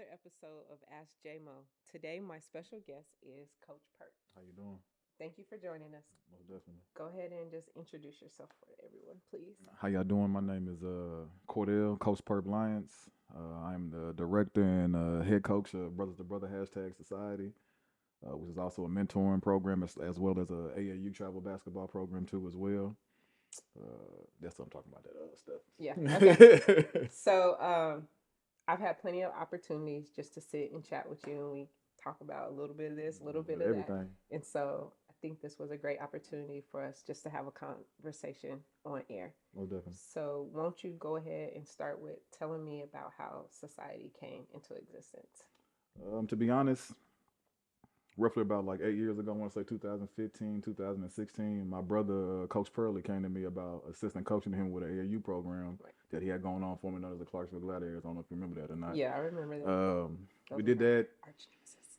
another episode of ASKJMO. Today, my special guest is Coach Perk. How you doing? Thank you for joining us. Most definitely. Go ahead and just introduce yourself for everyone, please. How y'all doing? My name is Cordel, Coach Cordel Lyons. I'm the director and head coach of Brothers to Brother Society, which is also a mentoring program as well as a AAU travel basketball program too as well. That's what I'm talking about. That other Yeah. Okay. stuff. I've had plenty of opportunities just to sit and chat with you, and we talk about a little bit of this, a little bit of that. Everything. And so I think this was a great opportunity for us just to have a conversation on air. Most definitely. So, won't you go ahead and start with telling me about how society came into existence? To be honest, roughly about like 8 years ago, I want to say 2015, 2016, my brother, Coach Pearly, came to me about assistant coaching him with an AAU program Right. that he had going on for me known as the Clarksville Gladiators. I don't know if you remember that or not. Yeah, I remember that. We did that. Arch nemesis.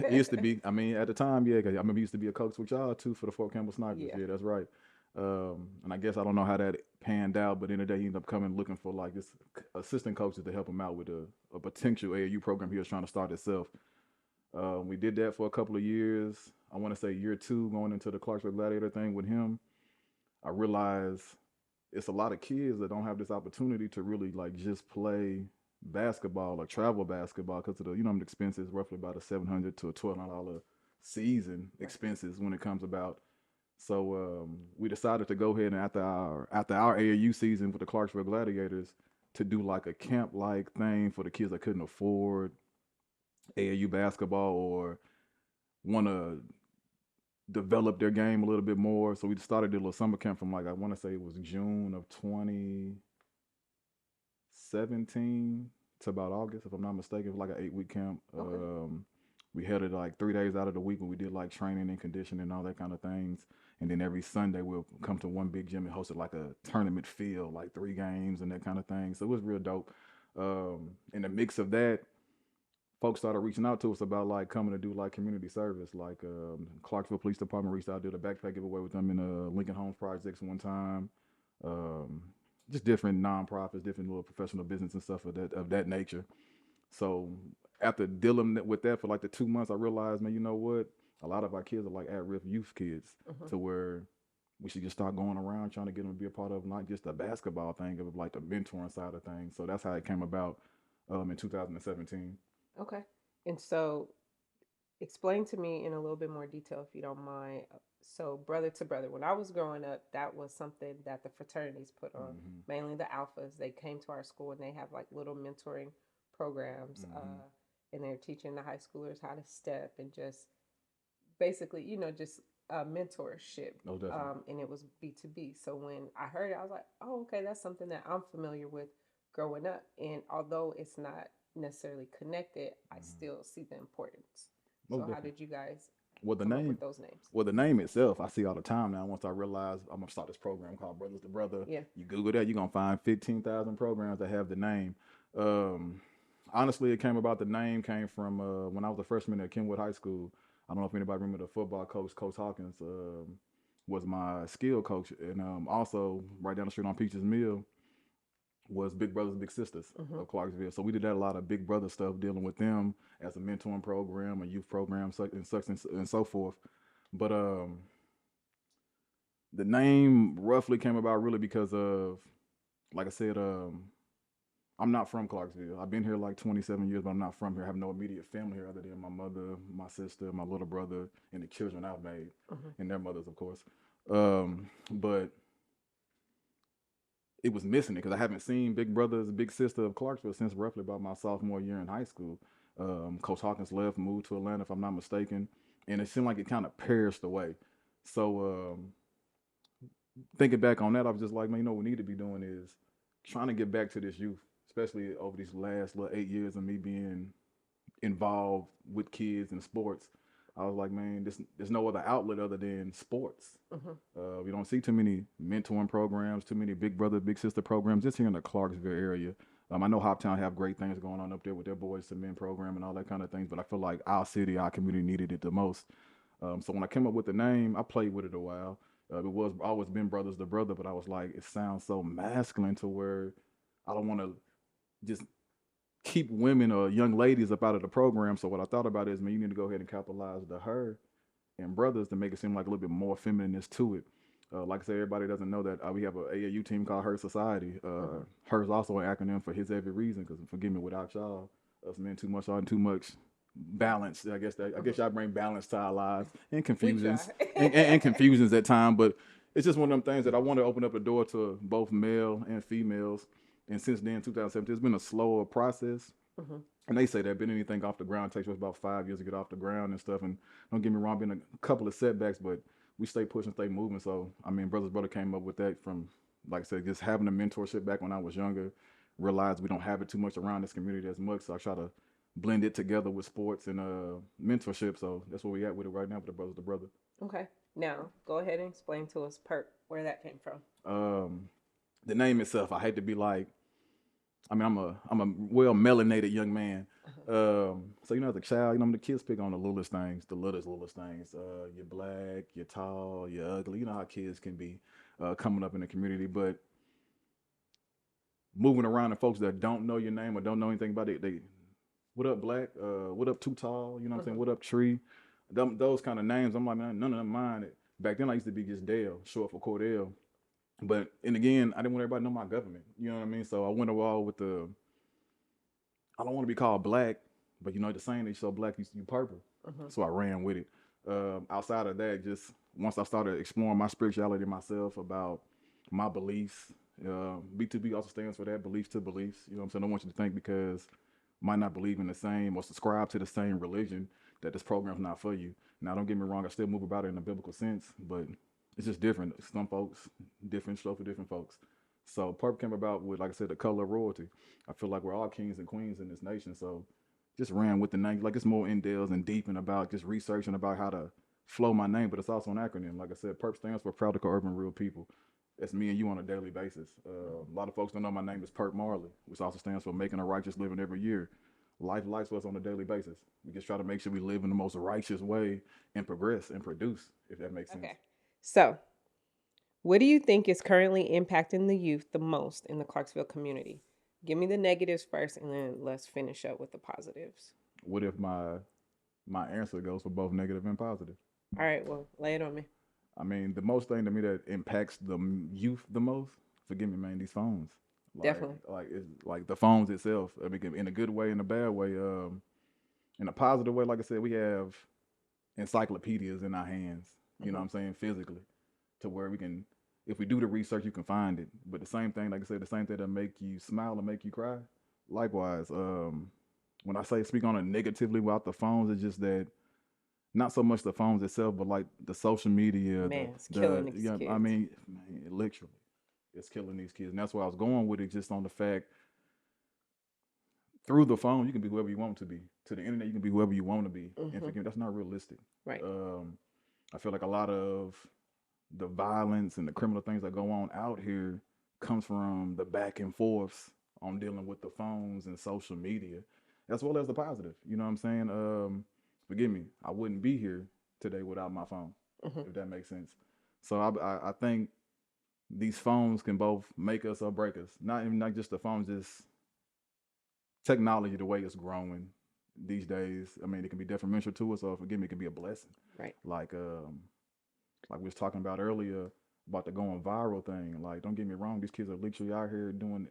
It used to be, I mean, at the time, yeah, 'cause I remember he used to be a coach with y'all too for the Fort Campbell Snipers. Yeah. Yeah, that's right. And I guess I don't know how that panned out, but in the day, he ended up coming looking for like this assistant coaches to help him out with a potential AAU program he was trying to start himself. We did that for a couple of years. I want to say year two, going into the Clarksville Gladiator thing with him. I realized it's a lot of kids that don't have this opportunity to really like just play basketball or travel basketball because of the the expenses, roughly about a $700 to a $1,200 season expenses when it comes about. So we decided to go ahead and after our AAU season with the Clarksville Gladiators to do like a camp like thing for the kids that couldn't afford AAU basketball or want to develop their game a little bit more. So we started a little summer camp from like I want to say it was June of 2017 to about August, if I'm not mistaken. It was like an 8 week camp. Okay. We held it like 3 days out of the week when we did like training and conditioning and all that kind of things. And then every Sunday we'll come to one big gym and host it like a tournament field, like 3 games and that kind of thing. So it was real dope. In the mix of that, folks started reaching out to us about like coming to do like community service. Like Clarksville Police Department reached out, did a backpack giveaway with them in Lincoln Homes Projects one time. Um, just different nonprofits, different little professional business and stuff of that nature. So after dealing with that for like the 2 months, I realized, man, you know what? A lot of our kids are like at-risk youth kids, Mm-hmm. to where we should just start going around trying to get them to be a part of not just the basketball thing, of like the mentoring side of things. So that's how it came about in 2017. Okay. And so, explain to me in a little bit more detail, if you don't mind. So, brother to brother, when I was growing up, that was something that the fraternities put on, Mm-hmm. mainly the alphas. They came to our school and they have like little mentoring programs, Mm-hmm. and they're teaching the high schoolers how to step and just basically, just mentorship. No, definitely. And it was B2B. So when I heard it, I was like, oh, okay, that's something that I'm familiar with growing up. And although it's not necessarily connected, I Mm-hmm. still see the importance. Most So how definitely. did you guys Well, the come up name, with those names? well, the name itself, I see all the time now. Once I realize I'm gonna start this program called Brothers to Brother, Yeah. you Google that, you're gonna find 15,000 programs that have the name. Um, Honestly, it came about. The name came from when I was a freshman at Kenwood High School. I don't know if anybody remember the football coach, Coach Hawkins, was my skill coach, and also right down the street on Peaches Mill was Big Brothers Big Sisters Mm-hmm. of Clarksville. So we did that a lot of Big Brother stuff, dealing with them as a mentoring program, a youth program, and so forth. But the name roughly came about really because of, like I said, I'm not from Clarksville. I've been here like 27 years, but I'm not from here. I have no immediate family here other than my mother, my sister, my little brother, and the children I've made, Mm-hmm. and their mothers, of course. But it was missing it because I haven't seen Big Brothers, Big Sister of Clarksville since roughly about my sophomore year in high school. Coach Hawkins left, moved to Atlanta, if I'm not mistaken, and it seemed like it kind of perished away. So thinking back on that, I was just like, man, what we need to be doing is trying to get back to this youth, especially over these last little 8 years of me being involved with kids in sports. I was like, man, there's no other outlet other than sports. Mm-hmm. We don't see too many mentoring programs, too many big brother, big sister programs, just here in the Clarksville area. I know Hoptown have great things going on up there with their Boys to Men program and all that kind of things, but I feel like our city, our community needed it the most. So when I came up with the name, I played with it a while. It was always been Brothers to Brother, but I was like, it sounds so masculine to where I don't want to just keep women or young ladies up out of the program. So what I thought about is, man, you need to go ahead and capitalize the her and brothers to make it seem like a little bit more feminineness to it. Like I said, everybody doesn't know that we have a AAU team called Her Society. Mm-hmm. Her is also an acronym for His Every Reason. Because forgive me, without y'all, us men too much art and too much balance. I Mm-hmm. guess y'all bring balance to our lives and We try. confusions and confusions at time. But it's just one of them things that I want to open up the door to both male and females. And since then, 2017, it's been a slower process. Mm-hmm. And they say that been anything off the ground takes us about 5 years to get off the ground and stuff. And don't get me wrong, been a couple of setbacks, but we stay pushing, stay moving. So I mean, brother's brother came up with that from, like I said, just having a mentorship back when I was younger. Realized we don't have it too much around this community as much, so I try to blend it together with sports and mentorship. So that's where we at with it right now with the brothers to brother. Okay. Now, go ahead and explain to us perk where that came from. Um, the name itself, I hate to be like, I mean, I'm a well melanated young man. Uh-huh. So as a child, the kids pick on the littlest things. You're black, you're tall, you're ugly. You know how kids can be coming up in the community. But moving around and folks that don't know your name or don't know anything about it, they, what up, black? What up, too tall? You know what I'm saying? Mm-hmm. What up, tree? Those kind of names. I'm like, man, none of them mind it. Back then, I used to be just Dale, short for Cordel. But and again, I didn't want everybody to know my government. You know what I mean? So I went all with the, I don't want to be called black, but the saying they so black, you purple. Mm-hmm. So I ran with it. Outside of that, just once I started exploring my spirituality myself about my beliefs, B2B also stands for that, beliefs to beliefs. You know what I'm saying? I don't want you to think because might not believe in the same or subscribe to the same religion that this program's not for you. Now, don't get me wrong, I still move about it in a biblical sense, but it's just different. Some folks, different show for different folks. So Purp came about with, like I said, the color of royalty. I feel like we're all kings and queens in this nation. So just ran with the name. Like it's more in depth and deep and about just researching about how to flow my name, but it's also an acronym. Like I said, Perp stands for Proud to Call Urban Real People. That's me and you on a daily basis. A lot of folks don't know my name is Perp Marley, which also stands for Making a Righteous Living Every Year. Life for us on a daily basis. We just try to make sure we live in the most righteous way and progress and produce, if that makes sense. Okay. So, what do you think is currently impacting the youth the most in the Clarksville community? Give me the negatives first, and then let's finish up with the positives. What if my answer goes for both negative and positive? All right. Well, lay it on me. I mean, the most thing to me that impacts the youth the most, forgive me, man, these phones. Definitely. Like it's like the phones itself. I mean, in a good way, in a bad way. In a positive way, like I said, we have encyclopedias in our hands. You know Mm-hmm. what I'm saying, physically, to where we can, if we do the research, you can find it. But the same thing, like I said, the same thing that make you smile and make you cry. Likewise, when I say speak on it negatively about the phones, it's just that not so much the phones itself, but like the social media, Man, it's killing these yeah, I kids. mean, man, literally, it's killing these kids, and that's where I was going with it, just on the fact through the phone you can be whoever you want to be. To the internet, you can be whoever you want to be, and Mm-hmm. forgive me, that's not realistic. Right. Um, I feel like a lot of the violence and the criminal things that go on out here comes from the back and forths on dealing with the phones and social media, as well as the positive. You know what I'm saying? Forgive me, I wouldn't be here today without my phone, Mm-hmm. if that makes sense. So I think these phones can both make us or break us. Not even not just the phones, just technology, the way it's growing these days. I mean, it can be detrimental to us, or forgive me, it can be a blessing. Right. Like like we was talking about earlier about the going viral thing. Like, don't get me wrong, these kids are literally out here doing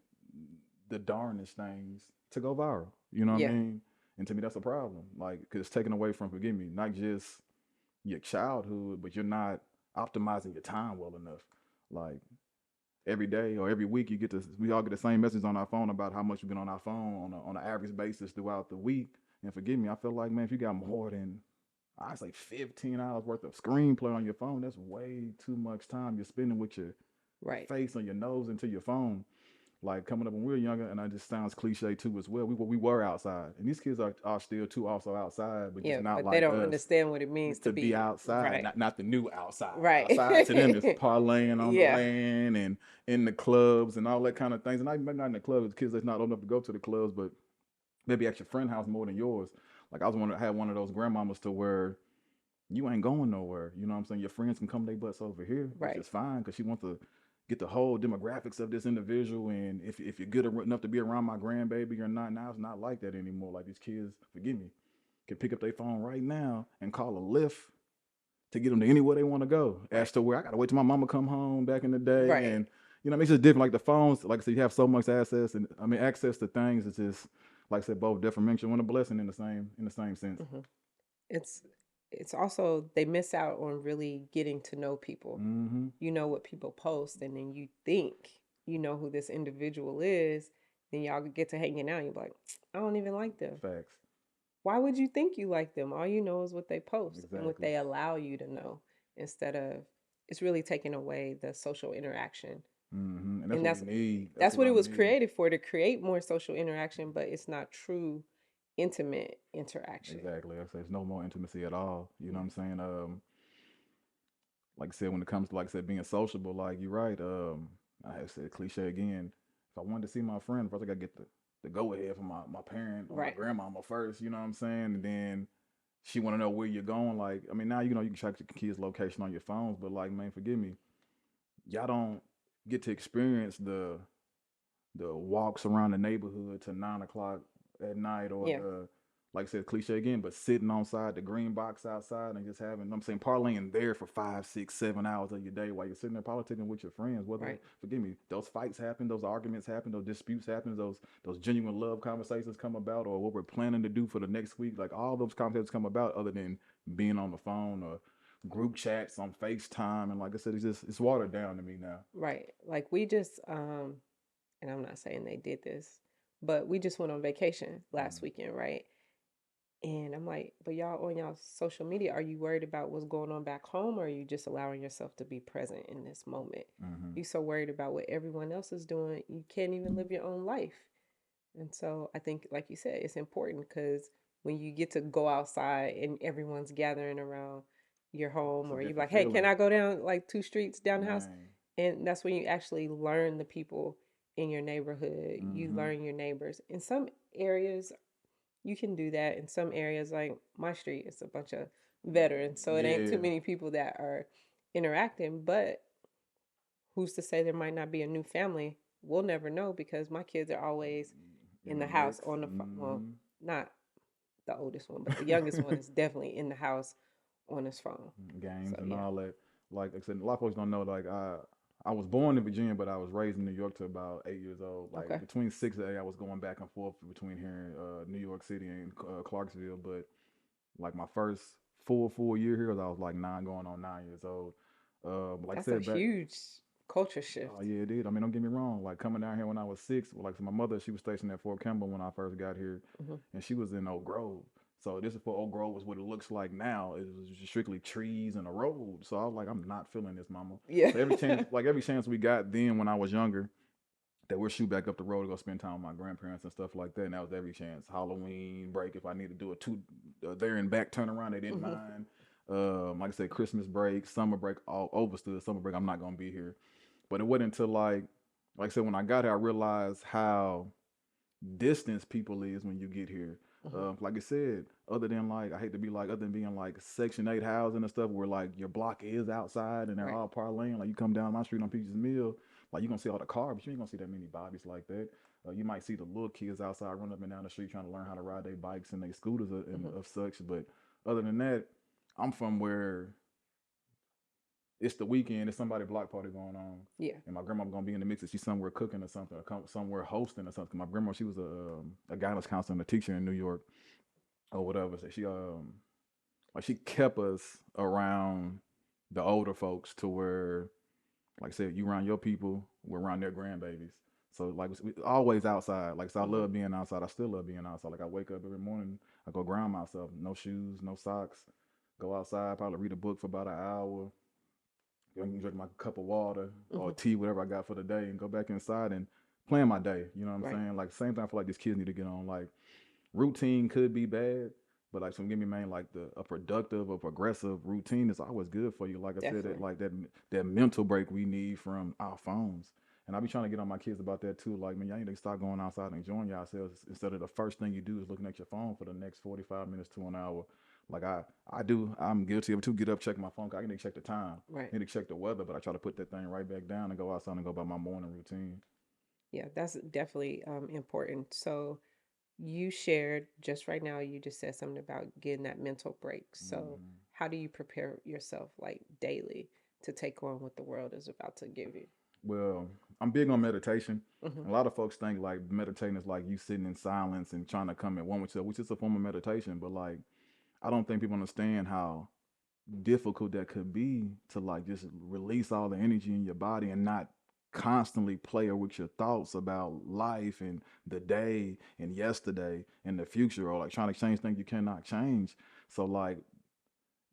the darnest things to go viral. You know what I Yeah. mean? And to me, that's a problem. Like, because it's taken away from, forgive me, not just your childhood, but you're not optimizing your time well enough. Like, every day or every week, we all get the same message on our phone about how much we've been on our phone on an average basis throughout the week. And forgive me, I feel like, man, if you got more than I say 15 hours worth of screenplay on your phone, that's way too much time you're spending with your Right. face on your nose into your phone. Like coming up when we were younger, and that just sounds cliche too as well. We were outside, and these kids are still too also outside, but just Yeah. not But they like don't us understand what it means to to be be outside, right. not the new outside. Right. Outside to them is parlaying on the Yeah. land and in the clubs and all that kind of things. And maybe not in the clubs, kids that's not old enough to go to the clubs, but maybe at your friend house more than yours. Like I was one had one of those grandmamas to where you ain't going nowhere. You know what I'm saying? Your friends can come their butts over here, which Right. is fine because she wants to get the whole demographics of this individual, and if you're good enough to be around my grandbaby or not. Now it's not like that anymore. Like these kids, forgive me, can pick up their phone right now and call a Lyft to get them to anywhere they want to go. Right. As to where I gotta wait till my mama come home back in the day, Right. and it makes it different. Like the phones, like I said, you have so much access, and I mean access to things. It's just like I said, both detrimental and a blessing in the same sense. Hmm. It's it's also they miss out on really getting to know people. Mm-hmm. You know what people post, and then you think you know who this individual is. Then y'all get to hanging out. You're like, I don't even like them. Facts. Why would you think you like them? All you know is what they post and what Exactly. they allow you to know instead of it's really taking away the social interaction. Mm-hmm. And that's And what we need. That's that's what what it I was need. created for, to create more social interaction, but it's not true intimate interaction. Exactly. Like I said, there's no more intimacy at all. You know Yeah. what I'm saying? Like I said, when it comes to like I said being sociable, like you're right. I have said cliche again. If I wanted to see my friend, first I gotta get the go ahead from my parent or my Right. grandmama first. You know what I'm saying? And then she want to know where you're going. Like I mean, now you can track your kids' location on your phones, but like man, forgive me, y'all don't get to experience the walks around the neighborhood to 9 o'clock at night, or Yeah. the like I said, cliche again, but sitting on side the green box outside and just having I'm saying parlaying there for 5, 6, 7 hours of your day while you're sitting there politicking with your friends. Whether Right. forgive me, those fights happen, those arguments happen, those disputes happen, those genuine love conversations come about, or what we're planning to do for the next week. Like all those conversations come about other than being on the phone or group chats on FaceTime. And like I said, it's watered down to me now. Right. Like we just and I'm not saying they did this, but we just went on vacation last Mm-hmm. weekend, right? And I'm like, but y'all on y'all social media, are you worried about what's going on back home, or are you just allowing yourself to be present in this moment? Mm-hmm. You so worried about what everyone else is doing, you can't even live your own life. And so I think, like you said, it's important because when you get to go outside and everyone's gathering around your It's home, a or you're different like, hey, can feeling, I go down like 2 streets down the house? man. And that's when you actually learn the people in your neighborhood. You Mm-hmm. learn your neighbors. In some areas, you can do that. In some areas, like my street, it's a bunch of veterans, so it ain't too Yeah, many people that are interacting. But who's to say there might not be a new family? We'll never know because my kids are always in in the the house mix. on the phone. Well, Mm-hmm. not the oldest one, but the youngest one is definitely in the house on his phone. So Games and yeah. all that. Like I said, a lot of folks don't know. Like I was born in Virginia, but I was raised in New York to about 8 years old. Like Okay. between 6 and 8, I was going back and forth between here in New York City and Clarksville. But like my first full year here, I was like 9, going on 9 years old. Like I That's a said back. huge culture Oh shift. yeah, it did. I mean, don't get me wrong. Like coming down here when I was 6, well, like so my mother, she was stationed at Fort Campbell when I first got here, Hmm. and she was in Oak Grove. So this is for Oak Grove was what it looks like now. It was just strictly trees and a road. So I was like, I'm not feeling this, mama. Yeah. So every chance we got then when I was younger, that we'll shoot back up the road to go spend time with my grandparents and stuff like that. And that was every chance. Halloween break, if I need to do a two there and back turnaround, they didn't Hmm. mind. Like I said, Christmas break, summer break, all overstood. Summer break, I'm not gonna be here. But it wasn't until like I said, when I got here, I realized how distance people is when you get here. Hmm. Like I said, other than like I hate to be like other than being like Section 8 housing and stuff where like your block is outside and they're Right. all parlaying. Like you come down my street on Peaches Mill, like you gonna see all the cars, but you ain't gonna see that many bodies like that. You might see the little kids outside running up and down the street trying to learn how to ride their bikes and their scooters and Hmm. of such. But other than that, I'm from where it's the weekend. It's somebody block party going on, Yeah. and my grandma gonna be in the mix. If she's somewhere cooking or something, or somewhere hosting or something. My grandma, she was a guidance counselor and a teacher in New York or whatever. So she like she kept us around the older folks to where, like I said, you around your people, we're around their grandbabies. So like we always outside. Like so, I Hmm. love being outside. I still love being outside. Like I wake up every morning, I go ground myself, no shoes, no socks, go outside, probably read a book for about an hour, drink my cup of water Hmm. or tea, whatever I got for the day, and go back inside and plan my day. You know what I'm Right. saying? Like same thing. I feel like these kids need to get on. Like routine could be bad, but like some give me man like the a productive or progressive routine is always good for you. Like I said, that Definitely. like that mental break we need from our phones. And I be trying to get on my kids about that too. Like, man, y'all need to start going outside and enjoying yourselves instead of the first thing you do is looking at your phone for the next 45 minutes to an hour. Like I'm guilty of it too. Get up, check my phone. I need to check the time. Right. I need to check the weather, but I try to put that thing right back down and go outside and go about my morning routine. Yeah, that's definitely important. So you shared just right now, you just said something about getting that mental break. So Hmm. how do you prepare yourself like daily to take on what the world is about to give you? Well, I'm big on meditation. Hmm. A lot of folks think like meditating is like you sitting in silence and trying to come at one with yourself, which is a form of meditation. But like, I don't think people understand how difficult that could be to like just release all the energy in your body and not constantly play with your thoughts about life and the day and yesterday and the future, or like trying to change things you cannot change. So like,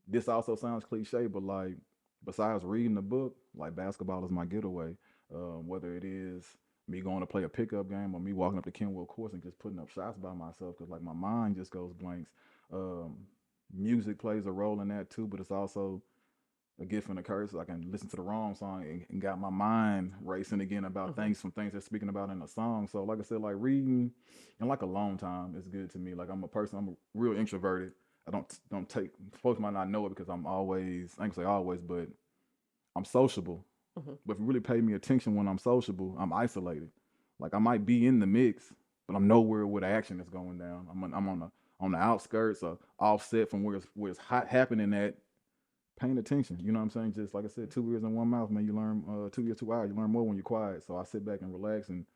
this also sounds cliche, but like, besides reading the book, like basketball is my getaway. Whether it is me going to play a pickup game or me walking up the Kenwood course and just putting up shots by myself, because like my mind just goes blanks. Um, Music plays a role in that too, but it's also a gift and a curse. I can listen to the wrong song and got my mind racing again about Hmm. things they're speaking about in the song. So like I said, like reading and like alone time is good to me. Like I'm a real introverted. I don't take folks might not know it because I'm always I ain't gonna say always, but I'm sociable. Hmm. But if you really pay me attention when I'm sociable, I'm isolated. Like I might be in the mix, but I'm nowhere where the action is going down. I'm on the outskirts or offset from where it's hot happening at, paying attention. You know what I'm saying? Just like I said, 2 ears in one mouth, man. You learn 2 ears, 2 eyes. You learn more when you're quiet. So I sit back and relax and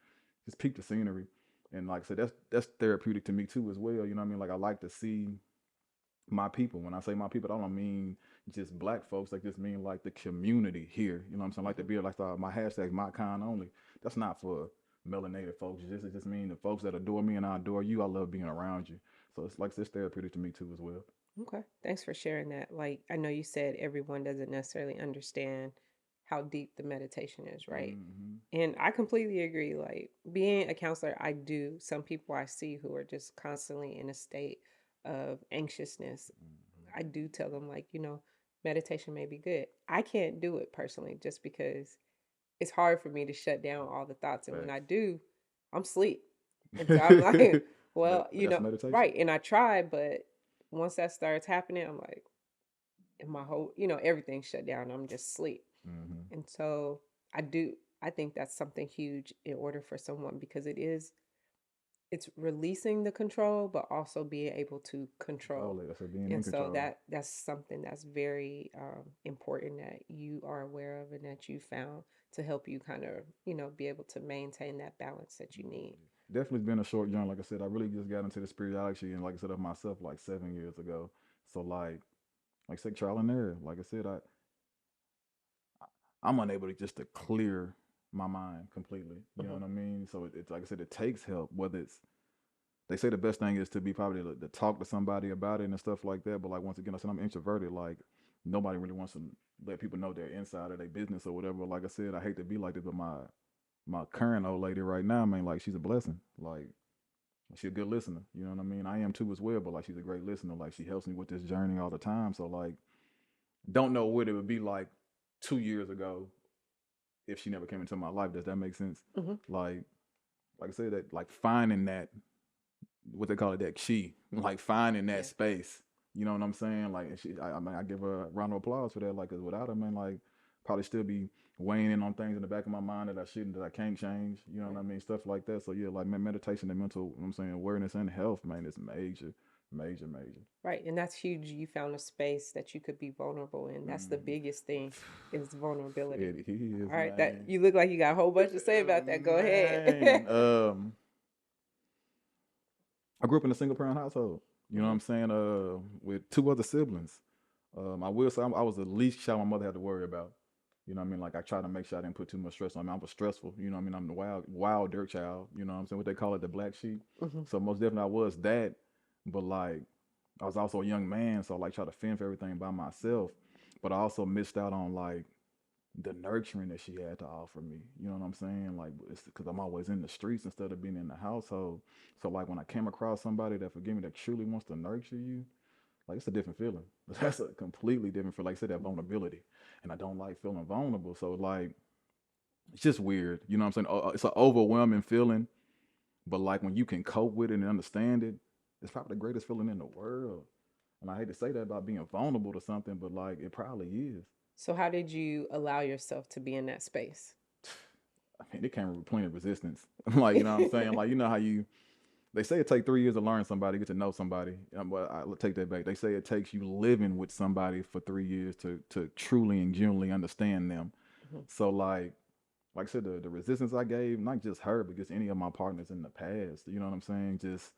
just peep the scenery. And like I said, that's therapeutic to me too as well. You know what I mean? Like I like to see my people. When I say my people, I don't mean just black folks. I just mean like the community here. You know what I'm saying? Like the Hmm. beer, like my hashtag, my kind only. That's not for melanated folks. It just mean the folks that adore me and I adore you. I love being around you. So it's like it's therapeutic to me too as well. Okay. Thanks for sharing that. Like, I know you said everyone doesn't necessarily understand how deep the meditation is, right? Mm-hmm. And I completely agree. Like, being a counselor, I do. Some people I see who are just constantly in a state of anxiousness, I do tell them, like, meditation may be good. I can't do it personally just because it's hard for me to shut down all the thoughts. And when I Facts. do, I'm asleep. And so I'm like, but well, but that's meditation. right. And I try, but once that starts happening, I'm like, and my whole, everything shut down. I'm just asleep. Mm-hmm. And so I do, I think that's something huge in order for someone because it's releasing the control, but also being able to control. Control it. That's being in And so control. that's something that's very important that you are aware of and that you found to help you kind of, be able to maintain that balance that you need. Definitely been a short journey. Like I said, I really just got into the spirituality and like I said of myself like 7 years ago. So like I said, trial and error. Like I said, I'm unable to just to clear my mind completely. You know Hmm. what I mean? So it's like I said, it takes help. Whether it's they say the best thing is to be probably to talk to somebody about it and stuff like that. But like once again, I said I'm introverted. Like nobody really wants to let people know their inside of their business or whatever. Like I said, I hate to be like this, but my current old lady right now, man, like she's a blessing. Like she's a good listener. You know what I mean? I am too as well, but like she's a great listener. Like she helps me with this journey all the time. So like don't know what it would be like 2 years ago if she never came into my life. Does that make sense? Hmm. Like like I said, that like finding that what they call it, that she, like finding that Yeah. space. You know what I'm saying? Like I mean, I give her a round of applause for that. Like, cause without her, man, like probably still be weighing in on things in the back of my mind that I shouldn't, that I can't change. You know what Right. I mean? Stuff like that. So yeah, like meditation and mental, you know what I'm saying, awareness and health, man, is major, major, major. Right. And that's huge. You found a space that you could be vulnerable in. That's the Mm. biggest thing is vulnerability. It is, All right. That man. you look like you got a whole bunch to say about that. Go ahead. Man, I grew up in a single parent household. You know what Hmm. I'm saying? With two other siblings. I will say I was the least child my mother had to worry about. You know what I mean? Like I tried to make sure I didn't put too much stress on me. I was stressful. You know what I mean? I'm the wild dirt child. You know what I'm saying? What they call it, the black sheep. Hmm. So most definitely I was that. But like I was also a young man, so I like try to fend for everything by myself. But I also missed out on like the nurturing that she had to offer me. You know what I'm saying? Like it's because I'm always in the streets instead of being in the household. So like when I came across somebody that forgive me that truly wants to nurture you, like it's a different feeling. That's a completely different feel. Like I said, that vulnerability, and I don't like feeling vulnerable. So like it's just weird. You know what I'm saying? It's an overwhelming feeling, but like when you can cope with it and understand it, it's probably the greatest feeling in the world. And I hate to say that about being vulnerable to something, but like it probably is. So how did you allow yourself to be in that space? I mean, it came with plenty of resistance. Like, you know what I'm saying? Like, you know how they say it takes 3 years to learn somebody, get to know somebody. But I take that back. They say it takes you living with somebody for 3 years to truly and genuinely understand them. Mhm, So like I said, the resistance I gave, not just her, but just any of my partners in the past. You know what I'm saying? Just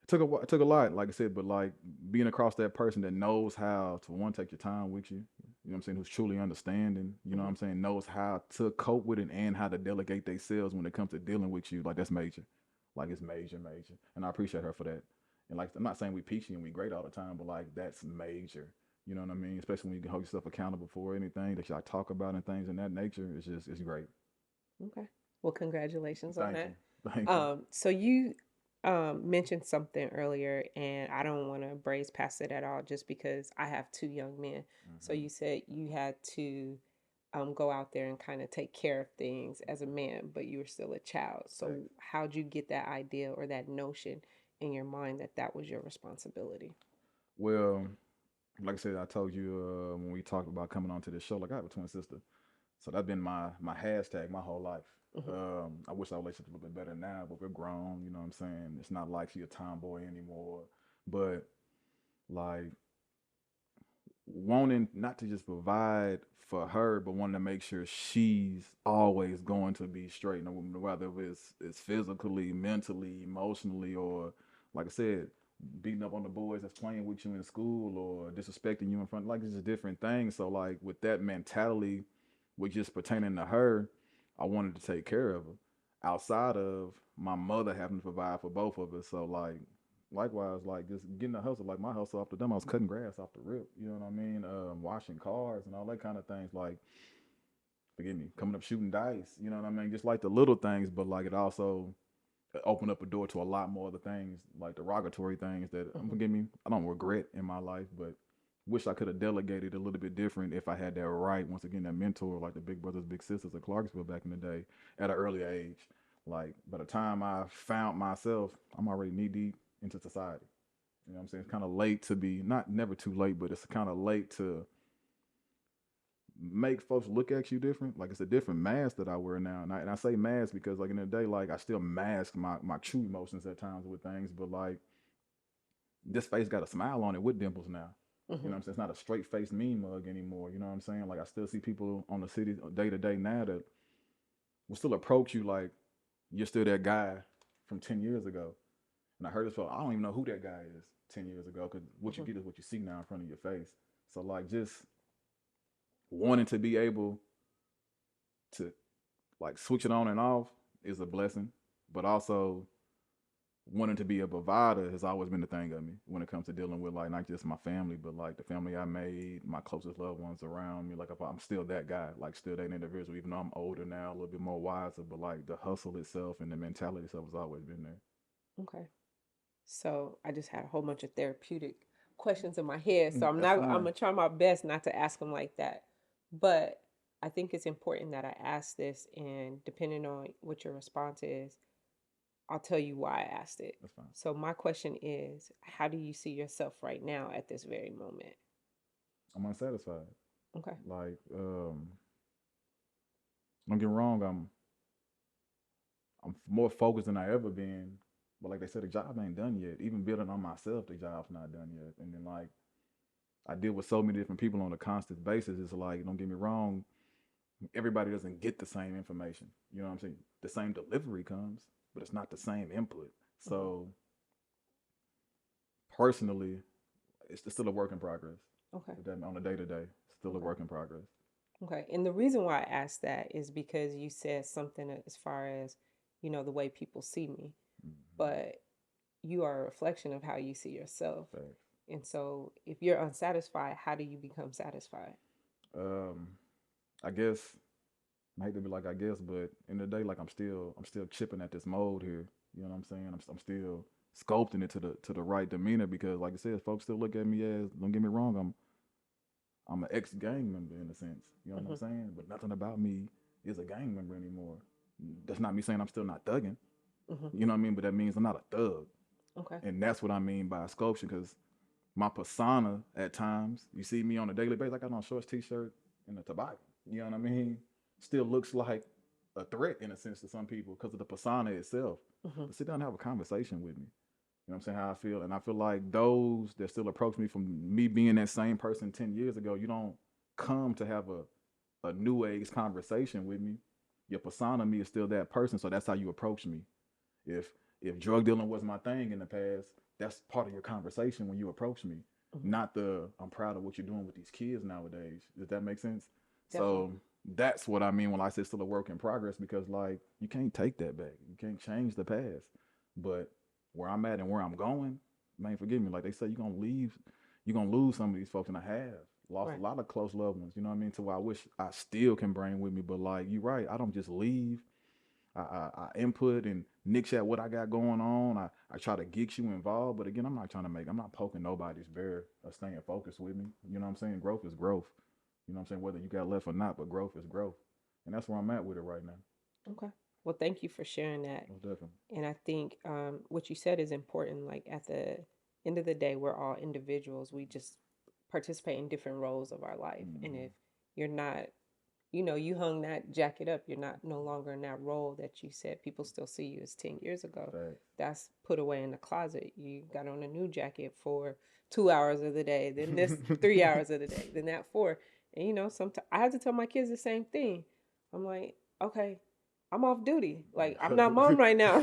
it took a lot, like I said, but like being across that person that knows how to one take your time with you. You know what I'm saying? Who's truly understanding. You know what mhm. I'm saying? Knows how to cope with it and how to delegate themselves when it comes to dealing with you. Like that's major. Like it's major, major. And I appreciate her for that. And like I'm not saying we peachy and we great all the time, but like that's major. You know what I mean? Especially when you can hold yourself accountable for anything that y'all talk about and things in that nature. It's great. Okay. Well, congratulations on Thank you. that. Thank you. So you mentioned something earlier, and I don't want to braze past it at all just because I have two young men. So Hmm. you said you had to go out there and kind of take care of things as a man, but you were still a child. So Thanks. how'd you get that idea or that notion in your mind that that was your responsibility? Well, like I said, I told you when we talked about coming onto this show, like I have a twin sister, so that's been my hashtag my whole life. Hmm. I wish our relationship's a little bit better now, but we're grown. You know what I'm saying? It's not like she a tomboy anymore, but like wanting not to just provide for her, but wanting to make sure she's always going to be straight, no, whether it's physically, mentally, emotionally, or like I said, beating up on the boys that's playing with you in school or disrespecting you in front. Like it's just different things. So like with that mentality, with just pertaining to her, I wanted to take care of her outside of my mother having to provide for both of us. So like likewise, like just getting a hustle, like my hustle off the dumb, I was cutting grass off the rip. You know what I mean? Washing cars and all that kind of things. Like, forgive me, coming up shooting dice. You know what I mean? Just like the little things, but like it also opened up a door to a lot more other things, like derogatory things that, Hmm. forgive me, I don't regret in my life, but wish I could have delegated a little bit different if I had that right. Once again, that mentor, like the big brothers, big sisters of Clarksville back in the day, at an early age. Like by the time I found myself, I'm already knee deep into society. You know what I'm saying? It's kind of late to be, not never too late, but it's kind of late to make folks look at you different. Like it's a different mask that I wear now. And I say mask because like in the day, like I still mask my true emotions at times with things, but like this face got a smile on it with dimples now. You know Hmm. what I'm saying? It's not a straight faced mean mug anymore. You know what I'm saying? Like I still see people on the city day to day now that will still approach you like you're still that guy from 10 years ago. And I heard this from, I don't even know who that guy is 10 years ago because what you Hmm. get is what you see now in front of your face. So, like, just wanting to be able to, like, switch it on and off is a blessing. But also, wanting to be a provider has always been the thing of me when it comes to dealing with, like, not just my family, but, like, the family I made, my closest loved ones around me. Like, if I'm still that guy, like, still that individual, even though I'm older now, a little bit more wiser. But, like, the hustle itself and the mentality itself has always been there. Okay. So I just had a whole bunch of therapeutic questions in my head. So That's I'm fine. gonna try my best not to ask them like that. But I think it's important that I ask this, and depending on what your response is, I'll tell you why I asked it. That's fine. So my question is, how do you see yourself right now at this very moment? I'm unsatisfied. Okay. Like, don't get me wrong, I'm more focused than I ever been. But like they said, the job ain't done yet. Even building on myself, the job's not done yet. And then like I deal with so many different people on a constant basis. It's like, don't get me wrong, everybody doesn't get the same information. You know what I'm saying? The same delivery comes, but it's not the same input. Hmm. So personally, it's still a work in progress. Okay. On a day to day, still a Okay. work in progress. Okay. And the reason why I asked that is because you said something as far as, the way people see me, Mm-hmm. but you are a reflection of how you see yourself. Facts. And so if you're unsatisfied, how do you become satisfied? Um, I guess I hate to be like I guess, but in the day, like I'm still chipping at this mold here. You know what I'm saying? I'm still sculpting it to the right demeanor because, like I said, folks still look at me as, don't get me wrong, I'm an ex gang member in a sense. You know what I'm Hmm. saying? But nothing about me is a gang member anymore. That's not me saying I'm still not thugging. Hmm. You know what I mean? But that means I'm not a thug, Okay. and that's what I mean by sculpture. Because my persona at times. You see me on a daily basis. I got on shorts, t-shirt, and a toboggan. You know what I mean? Still looks like a threat in a sense to some people because of the persona itself. Hmm. But sit down and have a conversation with me. You know what I'm saying? How I feel. And I feel like those that still approach me from me being that same person 10 years ago, you don't come to have a new age conversation with me. Your persona me is still that person. So that's how you approach me. If if drug dealing was my thing in the past, that's part of your conversation when you approach me. Hmm. Not the I'm proud of what you're doing with these kids nowadays. Does that make sense? Definitely. So that's what I mean when I say still a work in progress because like you can't take that back. You can't change the past. But where I'm at and where I'm going, man, forgive me. Like they say, you're gonna lose some of these folks, and I have lost a Right. lot of close loved ones. You know what I mean? To where I wish I still can bring with me. But like you're right, I don't just leave. I input and niche at what I got going on. I try to get you involved, but again, I'm not poking nobody's bear or staying focused with me. You know what I'm saying? Growth is growth. You know what I'm saying? Whether you got left or not, but growth is growth. And that's where I'm at with it right now. Okay. Well, thank you for sharing that. Most definitely. And I think what you said is important. Like at the end of the day, we're all individuals. We just participate in different roles of our life. And Mm-hmm. if you're not, you hung that jacket up, you're not no longer in that role that you said people still see you as 10 years ago. Facts. That's put away in the closet. You got on a new jacket for 2 hours of the day, then this 3 hours of the day, then that four. And sometimes I have to tell my kids the same thing. I'm like, okay, I'm off duty. Like, I'm not mom right now.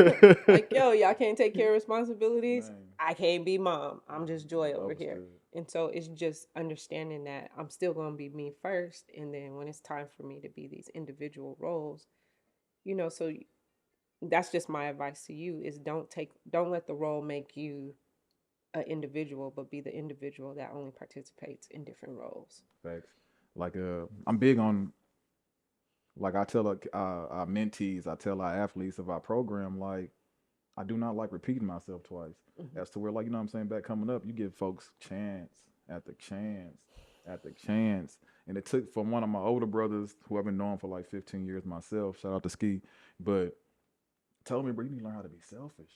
Like, yo, y'all can't take care of responsibilities. Man, I can't be mom. I'm just Joy over here. overstood. And so it's just understanding that I'm still going to be me first. And then when it's time for me to be these individual roles, so that's just my advice to you is don't let the role make you an individual, but be the individual that only participates in different roles. Facts. Like I'm big on like I tell our mentees, I tell our athletes of our program, like I do not like repeating myself twice. Hmm. As to where, like, you know what I'm saying, back coming up, you give folks chance after chance after chance. And it took from one of my older brothers who I've been knowing for like 15 years myself, shout out to Ski, but told me, bro, you need to learn how to be selfish.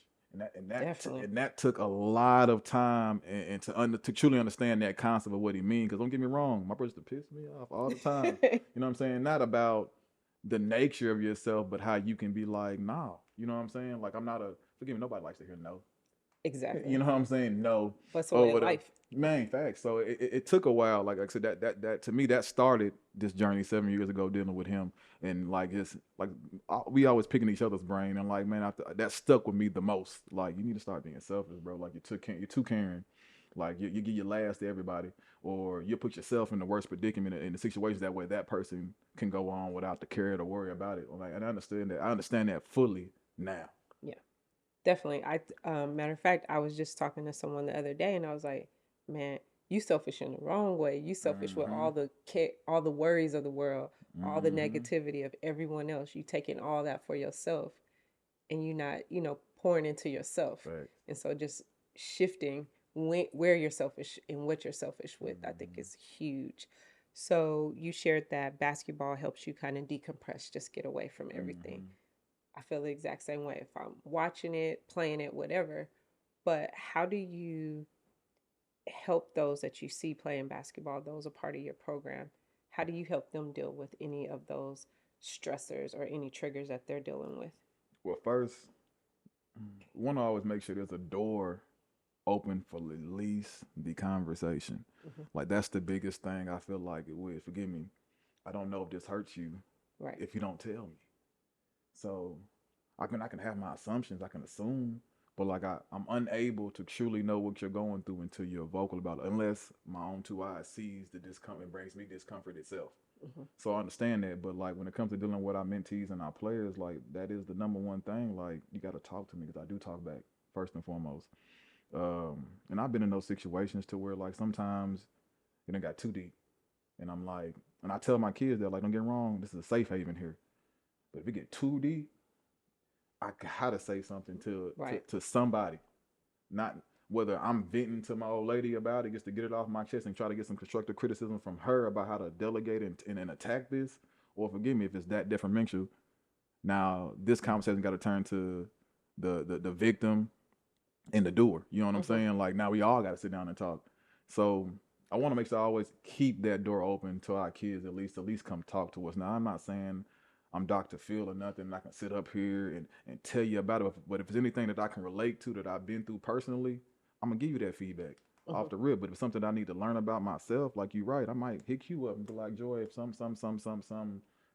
Definitely. And that took a lot of time and to truly understand that concept of what he means. Because don't get me wrong, my brothers to piss me off all the time. You know what I'm saying? Not about the nature of yourself, but how you can be like, nah. You know what I'm saying? Like I'm not a forgive me. Nobody likes to hear no. You Exactly. know what I'm saying? No. But so Oh, in whatever. life. Main facts. So it took a while. Like I said, that to me that started this journey 7 years ago dealing with him, and like it's like we always picking each other's brain, and like man, after, that stuck with me the most. Like you need to start being selfish, bro. Like you're too caring. Like you give your last to everybody, or you put yourself in the worst predicament in the situations that way that person can go on without the care to worry about it. Like, and I understand that. I understand that fully now. Yeah. Definitely. Matter of fact, I was just talking to someone the other day, and I was like, "Man, you selfish in the wrong way. You selfish with Mm-hmm. all the worries of the world, all the Mm-hmm. negativity of everyone else. You taking all that for yourself, and you not, pouring into yourself. Facts. And so just shifting where you're selfish and what you're selfish with, I think Mm-hmm. is huge. So you shared that basketball helps you kind of decompress, just get away from everything. Mm-hmm. I feel the exact same way if I'm watching it, playing it, whatever. But how do you help those that you see playing basketball, those are part of your program? How do you help them deal with any of those stressors or any triggers that they're dealing with? Well, first, one to always make sure there's a door open for at least the conversation. Hmm. Like that's the biggest thing I feel like it would. Forgive me. I don't know if this hurts you Right. if you don't tell me. So I can have my assumptions, I can assume, but like I'm unable to truly know what you're going through until you're vocal about it, unless my own two eyes sees the discomfort and brings me discomfort itself. Hmm. So I understand that, but like when it comes to dealing with our mentees and our players, like that is the number one thing. Like you got to talk to me because I do talk back first and foremost. And I've been in those situations to where like sometimes it done got too deep, and I'm like, and I tell my kids that like, don't get me wrong, this is a safe haven here, but if it get too deep, I gotta say something Right. to somebody, not whether I'm venting to my old lady about it just to get it off my chest and try to get some constructive criticism from her about how to delegate and attack this, or forgive me if it's that detrimental. Now this conversation got to turn to the victim and the doer. You know what I'm Hmm. saying? Like now we all got to sit down and talk. So I want to make sure I always keep that door open to our kids at least come talk to us. Now I'm not saying I'm Dr. Phil or nothing. And I can sit up here and tell you about it. But if it's anything that I can relate to that I've been through personally, I'm gonna give you that feedback Hmm. off the rip. But if it's something I need to learn about myself, like you right, I might hit you up and be like, Joy, if some,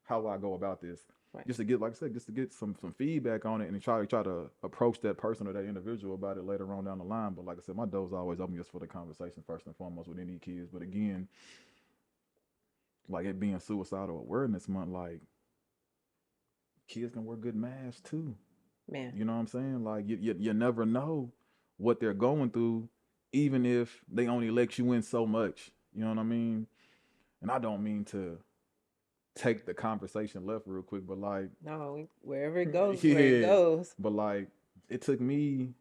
how do I go about this? Right. Just to get, like I said, just to get some feedback on it and try to approach that person or that individual about it later on down the line. But like I said, my door's always open just for the conversation first and foremost with any kids. But again, like it being Suicidal Awareness Month, like kids can wear good masks too. Man. You know what I'm saying? Like you never know what they're going through, even if they only let you in so much. You know what I mean? And I don't mean to take the conversation left real quick, but like, No, wherever it goes, where it yeah, goes. but like, it took me,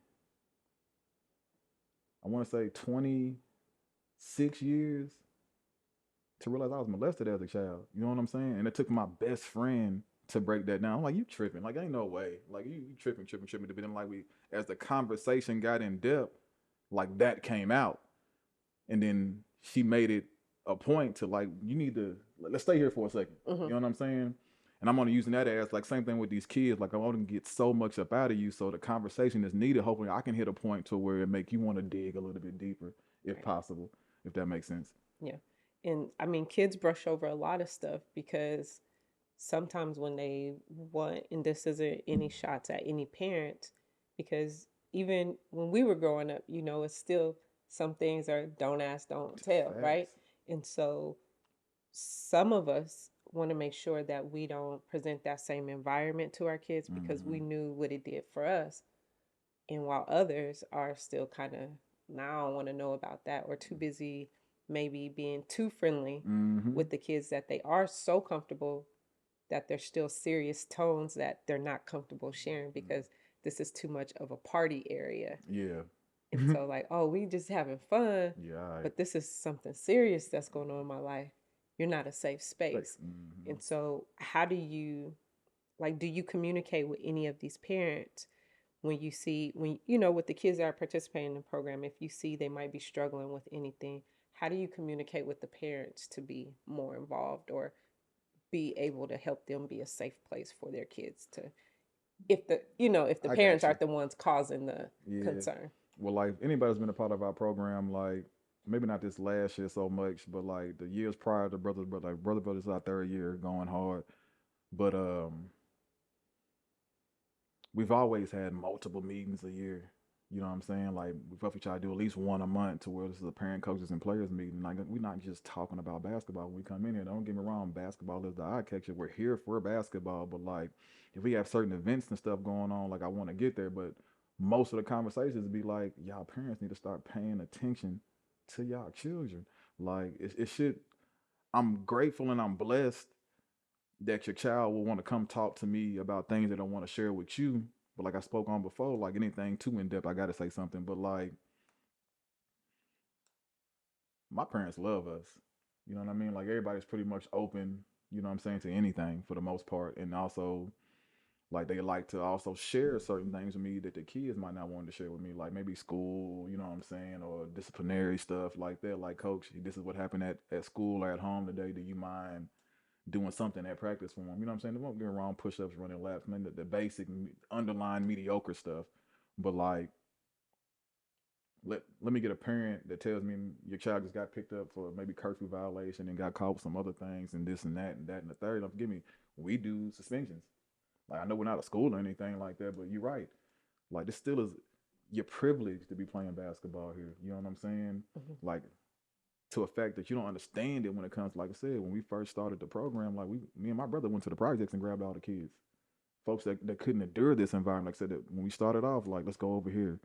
I want to say 26 years to realize I was molested as a child. You know what I'm saying? And it took my best friend to break that down. I'm like, you tripping? Like, ain't no way. Like, you tripping. But then, like, we, as the conversation got in depth, like that came out, and then she made it a point to like, you need to let's stay here for a second. You Hmm. know what I'm saying? And I'm only using that as like same thing with these kids. Like I want to get so much up out of you, so the conversation is needed. Hopefully, I can hit a point to where it make you want to dig a little bit deeper, if Right. possible, if that makes sense. Yeah. And I mean, kids brush over a lot of stuff because sometimes when they want, and this isn't any shots at any parent, because even when we were growing up, it's still some things are don't ask, don't tell, right? Facts. And so some of us want to make sure that we don't present that same environment to our kids because we Mm-hmm. knew what it did for us. And while others are still kind of, now I don't want to know about that, or too busy maybe being too friendly Mm-hmm. with the kids, that they are so comfortable that there's still serious tones that they're not comfortable sharing because this is too much of a party area. Yeah. And so, like, oh, we just having fun, Yeah. All right. but this is something serious that's going on in my life. You're not a safe Space. space. Mm-hmm. And so, how do you, like, do you communicate with any of these parents when you see, when, with the kids that are participating in the program, if you see they might be struggling with anything, how do you communicate with the parents to be more involved or be able to help them be a safe place for their kids to, if the I parents got you. aren't the ones causing the Yeah. concern. Well, like anybody's been a part of our program, like maybe not this last year so much, but like the years prior to Brother Brothers our third year going hard. But we've always had multiple meetings a year. You know what I'm saying? Like we roughly try to do at least one a month to where this is a parent, coaches, and players meeting. Like we're not just talking about basketball when we come in here. Don't get me wrong, basketball is the eye catcher. We're here for basketball, but like if we have certain events and stuff going on, like I want to get there, but most of the conversations be like, y'all parents need to start paying attention to y'all children. Like it should. I'm grateful and I'm blessed that your child will want to come talk to me about things they don't want to share with you. But like I spoke on before, like anything too in depth, I gotta say something. But like my parents love us. You know what I mean? Like everybody's pretty much open, you know what I'm saying, to anything for the most part. And also like they like to also share certain things with me that the kids might not want to share with me, like maybe school, you know what I'm saying, or disciplinary stuff like that. Like, coach, this is what happened at school or at home today. Do you mind doing something at practice for them? You know what I'm saying? They won't get around push ups, running laps, I mean, the basic underlying mediocre stuff. But like, let me get a parent that tells me your child just got picked up for maybe curfew violation and got caught with some other things and this and that and that and the third. Don't forgive me. We do suspensions. Like I know we're not a school or anything like that, but you're right. Like this still is your privilege to be playing basketball here. You know what I'm saying? Hmm. Like to a fact that you don't understand it when it comes, like I said, when we first started the program, like me and my brother went to the projects and grabbed all the kids. Folks that couldn't endure this environment, like I said, that when we started off, like, let's go over here.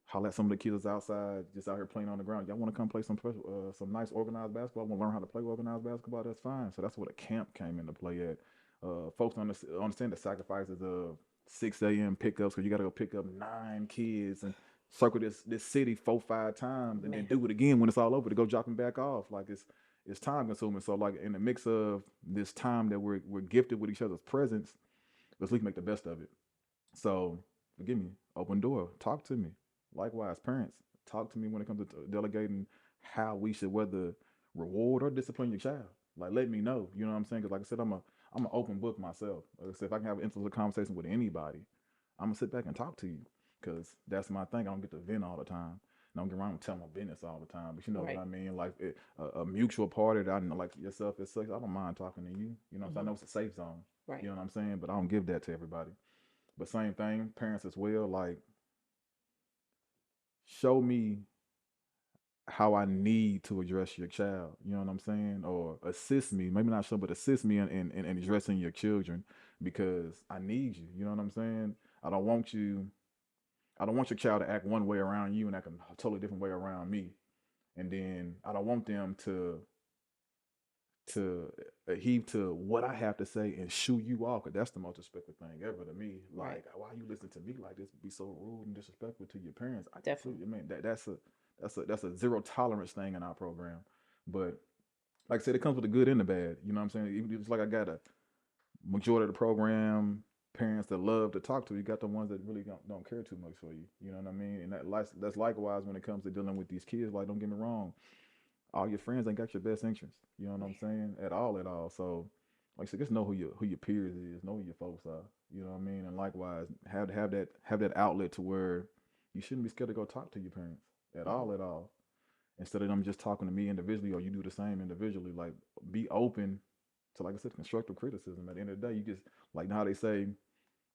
Holler at some of the kids outside, just out here playing on the ground. Y'all want to come play some nice organized basketball? Want to learn how to play organized basketball? That's fine. So that's where the camp came into play at. Folks understand the sacrifices of 6 a.m. pickups because you got to go pick up 9 kids and circle this city 4 5 times and then Man. do it again when it's all over to go drop them back off. Like it's time consuming. So like in the mix of this time that we're gifted with each other's presence, let's at least make the best of it. So forgive me, open door, talk to me. Likewise, parents, talk to me when it comes to delegating how we should whether reward or discipline your child. Like, let me know. You know what I'm saying? Because like I said, I'm an open book myself. Like I said, if I can have an intellectual conversation with anybody, I'm gonna sit back and talk to you because that's my thing. I don't get to vent all the time. Don't get around and tell my business all the time, but you know what Right. I mean. Like a mutual party that I know, like yourself, it's such. I don't mind talking to you. You know, what I'm saying? I Hmm. know it's a safe zone. Right. You know what I'm saying? But I don't give that to everybody. But same thing, parents as well. Like, show me how I need to address your child. You know what I'm saying? Or assist me, maybe not show, but assist me in addressing your children because I need you. You know what I'm saying? I don't want you. I don't want your child to act one way around you and act a totally different way around me. And then I don't want them to heave to what I have to say and shoo you off. Cause that's the most disrespectful thing ever to me. Right. Like, why you listen to me like this? Be so rude and disrespectful to your parents. I Definitely. completely, I mean, that's a zero tolerance thing in our program. But like I said, it comes with the good and the bad. You know what I'm saying? Even it's like I got a majority of the program parents that love to talk to you. Got the ones that really don't care too much for you. You know what I mean? And that's likewise when it comes to dealing with these kids. Like, don't get me wrong, all your friends ain't got your best interest. You know what I'm Right. saying? At all, at all. So, like I said, just know who your peers is, know who your folks are. You know what I mean? And likewise, have that outlet to where you shouldn't be scared to go talk to your parents at Hmm. all, at all. Instead of them just talking to me individually, or you do the same individually. Like, be open to, like I said, constructive criticism. At the end of the day, you just like how they say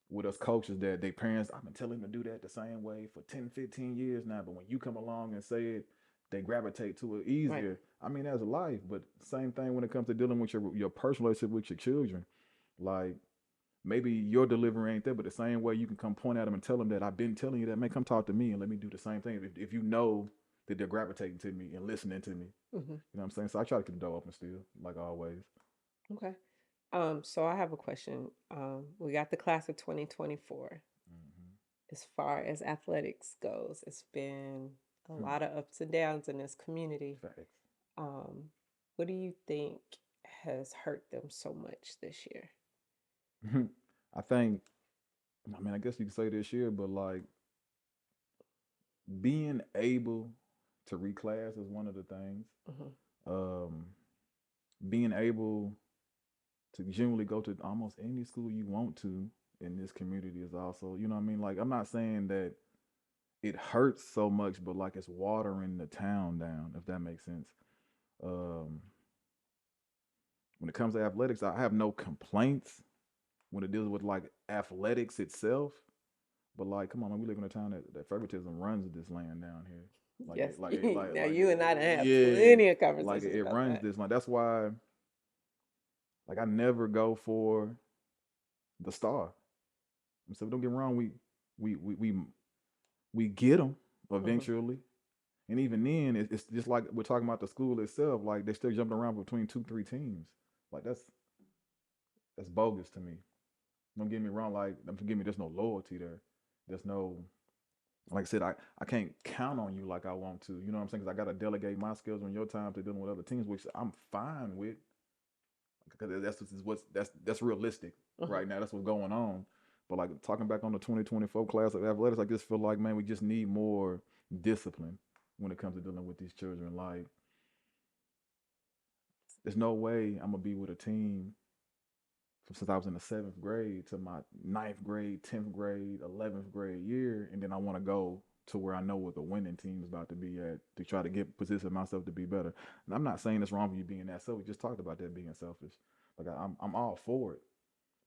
with us coaches that they parents, I've been telling them to do that the same way for 10, 15 years now. But when you come along and say it, they gravitate to it Right. easier. I mean, that's life, but same thing when it comes to dealing with your personal relationship with your children. Like, maybe your delivery ain't there, but the same way you can come point at them and tell them that I've been telling you that, man, come talk to me and let me do the same thing. If you know that they're gravitating to me and listening to me, Hmm. you know what I'm saying? So I try to keep the door open still, like always. Okay. So I have a question. We got the class of 2024. Mm-hmm. As far as athletics goes, it's been a Hmm. lot of ups and downs in this community. Facts. Um, what do you think has hurt them so much this year? I think, I mean, I guess you could say this year, but like being able to reclass is one of the things. Hmm. Um, being able to genuinely go to almost any school you want to in this community is also, you know what I mean? Like, I'm not saying that it hurts so much, but like it's watering the town down, if that makes sense. Um, when it comes to athletics, I have no complaints when it deals with like athletics itself. But like, come on, man, we live in a town that favoritism runs this land down here. Like Yes. it, like it, Now like you and I done had yeah, plenty of like conversations it about runs that. this land. That's why, like, I never go for the star. So don't get me wrong, we we we we get them Hmm. eventually, and even then, it's just like we're talking about the school itself. Like, they're still jumping around between two, three teams. Like, that's bogus to me. Don't get me wrong. Like, don't forgive me. There's no loyalty there. There's no, like I said, I can't count on you like I want to. You know what I'm saying? Because I got to delegate my skills on your time to dealing with other teams, which I'm fine with because that's realistic Hmm. right now. That's what's going on. But like talking back on the 2024 class of athletics, I just feel like, man, we just need more discipline when it comes to dealing with these children. Like, there's no way I'm gonna be with a team since I was in the seventh grade to my ninth grade, 10th grade, 11th grade year, and then I want to go to where I know what the winning team is about to be at to try to get position myself to be better. And I'm not saying it's wrong for you being that selfish. We just talked about that being selfish. Like, I'm all for it,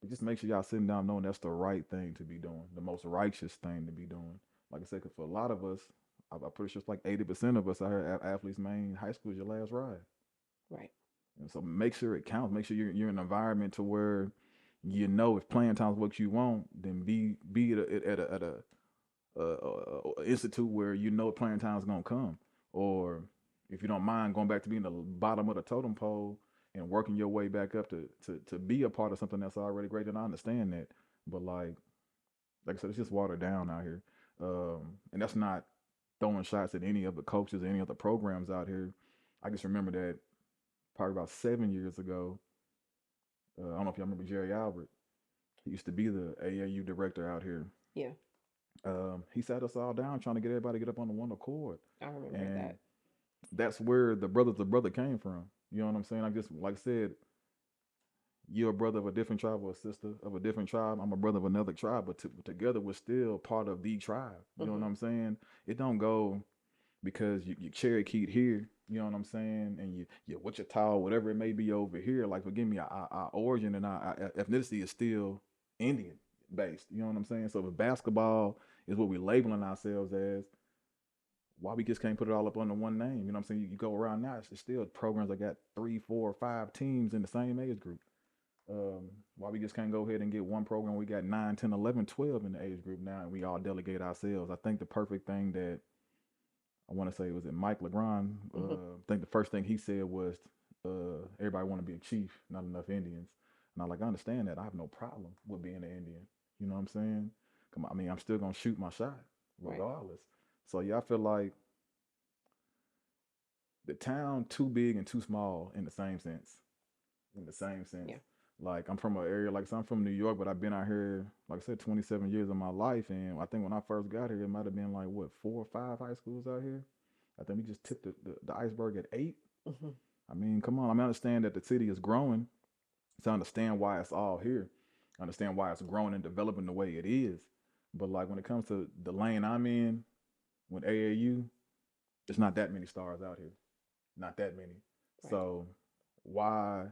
but just make sure y'all sitting down knowing that's the right thing to be doing, the most righteous thing to be doing. Like I said, 'cause for a lot of us, I'm pretty sure it's like 80% of us out here athletes, man, high school is your last ride. Right. And so make sure it counts. Make sure you're in an environment to where you know if playing time's what you want, then be at a institute where you know playing time's gonna come. Or if you don't mind going back to being the bottom of the totem pole and working your way back up to be a part of something that's already great, then I understand that. But like I said, it's just watered down out here. And that's not throwing shots at any of the coaches or any of the programs out here. I just remember that probably about 7 years ago. I don't know if y'all remember Jerry Albert. He used to be the AAU director out here. Yeah. He sat us all down trying to get everybody to get up on the one accord. I remember And that. that's where the brothers the brother came from. You know what I'm saying? I just like I said, you're a brother of a different tribe or a sister of a different tribe. I'm a brother of another tribe, but together we're still part of the tribe. You know what Hmm. I'm saying? It don't go because you Cherokee'd here. You know what I'm saying? And you Wichita, whatever it may be over here. Like forgive me, our origin and our ethnicity is still Indian based. You know what I'm saying? So if basketball is what we're labeling ourselves as, why we just can't put it all up under one name? You know what I'm saying? You go around now, it's still programs that got 3, 4, 5 teams in the same age group. Why we just can't go ahead and get one program? We got 9, 10, 11, 12 in the age group now, and we all delegate ourselves. I think the perfect thing that I want to say was it Mike LeGrand. Hmm. I think the first thing he said was, everybody want to be a chief, not enough Indians. And I understand that. I have no problem with being an Indian. You know what I'm saying? Come on, I mean, I'm still gonna shoot my shot Right. regardless. So yeah, I feel like the town too big and too small in the same sense. In the same sense. Yeah. Like I'm from an area like so I'm from New York, but I've been out here, like I said, 27 years of my life, and I think when I first got here, it might have been like what 4 or 5 high schools out here. I think we just tipped the iceberg at 8. Hmm. I mean, come on. I mean, I understand that the city is growing, so I understand why it's all here. I understand why it's growing and developing the way it is. But like when it comes to the lane I'm in with AAU, there's not that many stars out here. Not that many. Right. So why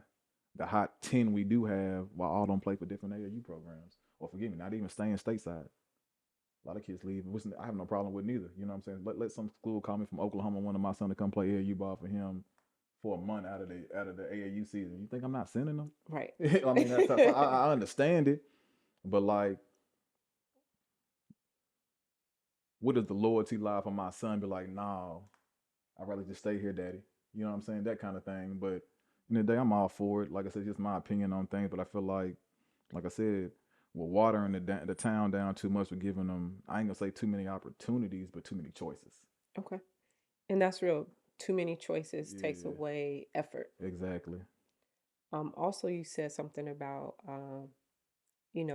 the hot 10 we do have, why all don't play for different AAU programs? Or forgive me, not even staying stateside. A lot of kids leave, which I have no problem with neither. You know what I'm saying? Let some school call me from Oklahoma, one of my son to come play AAU ball for him for a month out of the AAU season. You think I'm not sending them? Right. I mean, that's I understand it, but like, what does the loyalty lie for my son? Be like, no, I'd rather just stay here, daddy. You know what I'm saying? That kind of thing. But in the day, I'm all for it. Like I said, just my opinion on things. But I feel like I said, we're watering the town down too much. We're giving them, I ain't gonna say too many opportunities, but too many choices. Okay. And that's real. Too many choices takes Yeah, away effort. exactly. Also, you said something about,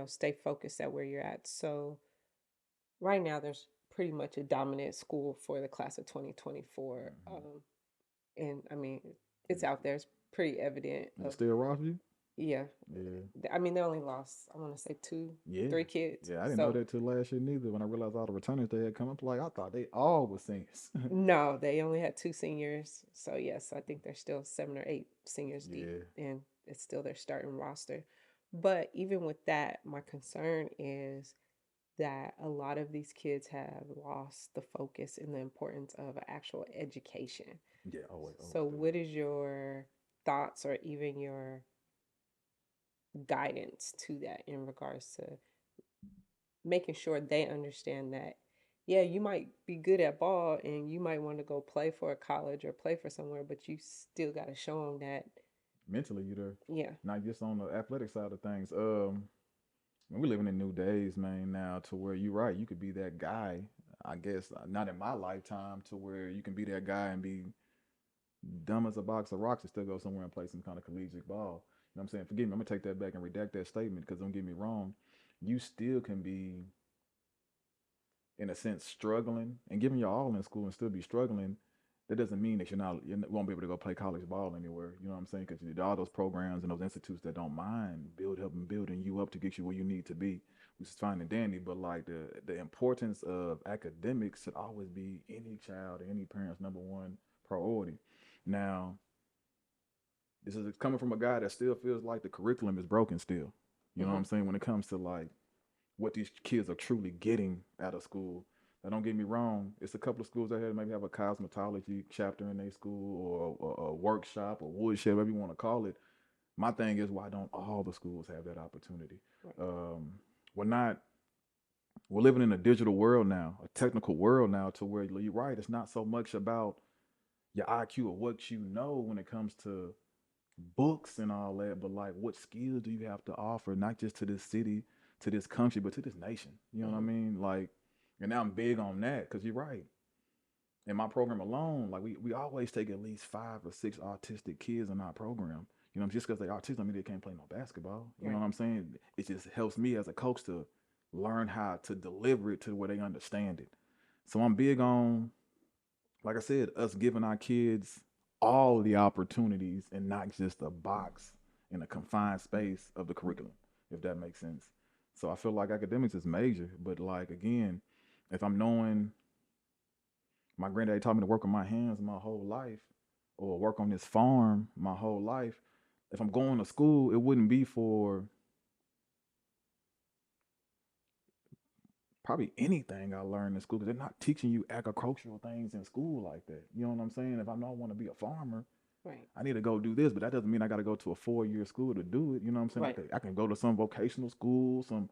stay focused at where you're at. So right now, there's pretty much a dominant school for the class of 2024. Hmm. And I mean, it's out there. It's pretty evident. Is it Of still Rossview? Yeah, Yeah, I mean, they only lost, I want to say two, yeah, 3 kids. yeah. I didn't know So that till last year neither. When I realized all the returners they had come up, like I thought they all were seniors. no, they only had two seniors. So yes, I think they're still 7 or 8 seniors deep, Yeah. and it's still their starting roster. But even with that, my concern is that a lot of these kids have lost the focus and the importance of actual education. Yeah, always, So, always do. what is your thoughts or even your guidance to that in regards to making sure they understand that, yeah, you might be good at ball and you might want to go play for a college or play for somewhere, but you still got to show them that, Mentally, you there, yeah. not just on the athletic side of things. We're living in new days, man. Now, to where you're right, you could be that guy. I guess not in my lifetime, to where you can be that guy and be dumb as a box of rocks and still go somewhere and play some kind of collegiate ball. You know what I'm saying? Forgive me, I'm gonna take that back and redact that statement because don't get me wrong. You still can be, in a sense, struggling and giving your all in school and still be struggling. That doesn't mean that you won't be able to go play college ball anywhere. You know what I'm saying? Because all those programs and those institutes that don't mind helping building you up to get you where you need to be, which is fine and dandy. But like the importance of academics should always be any child, any parent's number one priority. Now, this is coming from a guy that still feels like the curriculum is broken still. You know what Hmm. I'm saying? When it comes to like what these kids are truly getting out of school. Now, don't get me wrong. It's a couple of schools out here that maybe have a cosmetology chapter in their school or a workshop or woodshed, whatever you want to call it. My thing is, why don't all the schools have that opportunity? Right. Um, we're not. We're living in a digital world now, a technical world now, to where you're right. It's not so much about your IQ or what you know when it comes to books and all that, but like what skills do you have to offer, not just to this city, to this country, but to this nation? You know what I Hmm. mean? Like, and now I'm big on that because you're right. In my program alone, like we always take at least 5 or 6 autistic kids in our program. You know, just because they autistic, I mean they can't play no basketball. You know Right. what I'm saying? It just helps me as a coach to learn how to deliver it to where they understand it. So I'm big on like I said, us giving our kids all the opportunities and not just a box in a confined space of the curriculum, if that makes sense. So I feel like academics is major, but like again, if I'm knowing my granddaddy taught me to work on my hands my whole life, or work on this farm my whole life, if I'm going to school, it wouldn't be for probably anything I learned in school because they're not teaching you agricultural things in school like that. You know what I'm saying? If I know I want to be a farmer, Right. I need to go do this, but that doesn't mean I got to go to a 4 year school to do it. You know what I'm saying? Right. I can go to some vocational school, some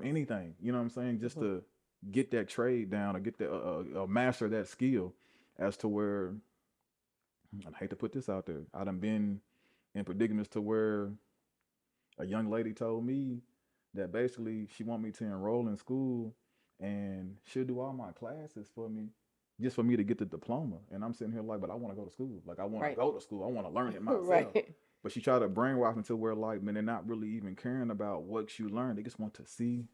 anything. You know what I'm saying? Just Hmm. to get that trade down or get the master that skill, as to where I hate to put this out there. I done been in predicaments to where a young lady told me that basically she want me to enroll in school and she'll do all my classes for me just for me to get the diploma. And I'm sitting here like, but I want to go to school. Like I want to Right. go to school. I want to learn it myself. Right. But she tried to brainwash me to where like, man, they're not really even caring about what you learn. They just want to see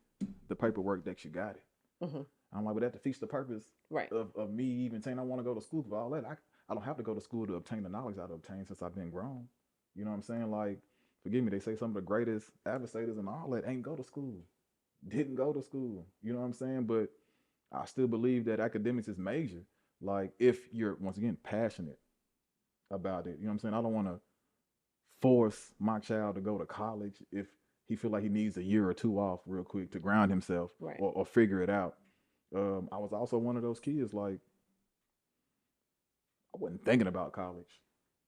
the paperwork that you got it. Hmm. I'm like, but that defeats the purpose Right. of me even saying I want to go to school for all that. I don't have to go to school to obtain the knowledge I've obtained since I've been grown. You know what I'm saying? Like, forgive me, they say some of the greatest adversaries and all that ain't go to school, didn't go to school. You know what I'm saying? But I still believe that academics is major. Like, if you're, once again, passionate about it, you know what I'm saying? I don't want to force my child to go to college if he feel like he needs a year or two off real quick to ground himself, Right. or figure it out. I was also one of those kids like I wasn't thinking about college.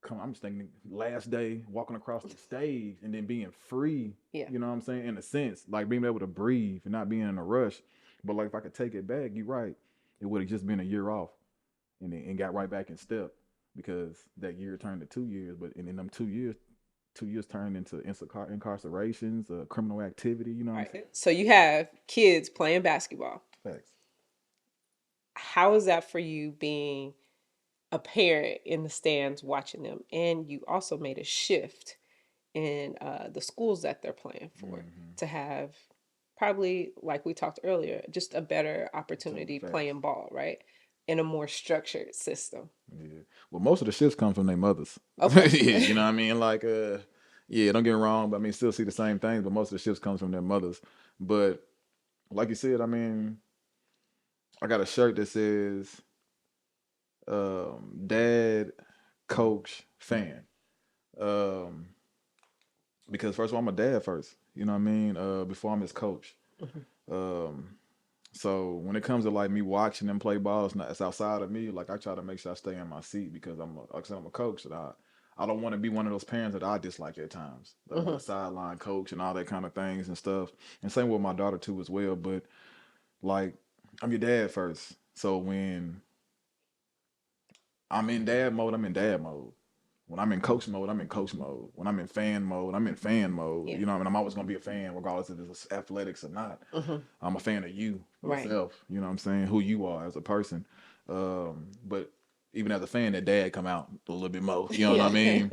I'm just thinking last day walking across the stage and then being free. Yeah. You know what I'm saying? In a sense, like being able to breathe and not being in a rush. But like if I could take it back, you're right. It would have just been a year off, and got right back in step because that year turned to 2 years. But in them 2 years, 2 years turned into incarcerations, criminal activity. You know what I'm saying? Right. So you have kids playing basketball. Facts. How is that for you being a parent in the stands watching them? And you also made a shift in the schools that they're playing for Mm-hmm. to have probably, like we talked earlier, just a better So opportunity facts. playing ball, right? In a more structured system. Yeah. Well, most of the shifts come from their mothers. Yeah, Okay. you know what I mean? Like, yeah, don't get me wrong, but I mean, still see the same things, but most of the shifts comes from their mothers. But like you said, I mean, I got a shirt that says, "Dad, Coach, Fan." Um, because first of all, I'm a dad first. You know what I mean? Before I'm his coach. Mhm. Um, So when it comes to like me watching them play ball, it's outside of me. Like I try to make sure I stay in my seat because like I said, I'm a coach, and I don't want to be one of those parents that I dislike at times, the Mhm. sideline coach and all that kind of things and stuff. And same with my daughter too as well. But like I'm your dad first, so when I'm in dad mode, I'm in dad mode. When I'm in coach mode, I'm in coach mode. When I'm in fan mode, I'm in fan mode. Yeah. You know, what I mean, I'm always gonna be a fan, regardless if it's athletics or not. Mhm. I'm a fan of you Right. yourself. You know what I'm saying? Who you are as a person. But even as a fan, that dad come out a little bit more. You know what I Yeah. mean?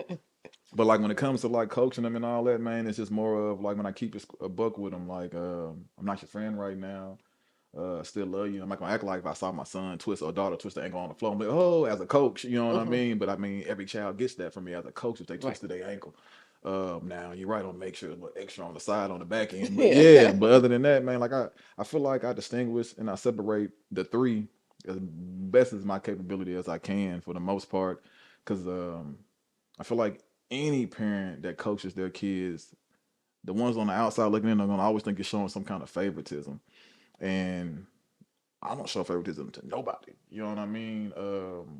But like when it comes to like coaching them and all that, man, it's just more of like when I keep a buck with them. Like I'm not your friend right now. Still love you. I'm not gonna act like if I saw my son twist or daughter twist the ankle on the floor, I'm like, oh, as a coach, you know what I Mhm. mean? But I mean, every child gets that from me as a coach if they Right. twisted their ankle. Now you're right on make sure a little extra on the side on the back end, but yeah. Yeah. But other than that, man, like I feel like I distinguish and I separate the three as best as my capability as I can for the most part, because I feel like any parent that coaches their kids, the ones on the outside looking in are gonna always think you're showing some kind of favoritism, and I don't show favoritism to nobody. You know what I mean?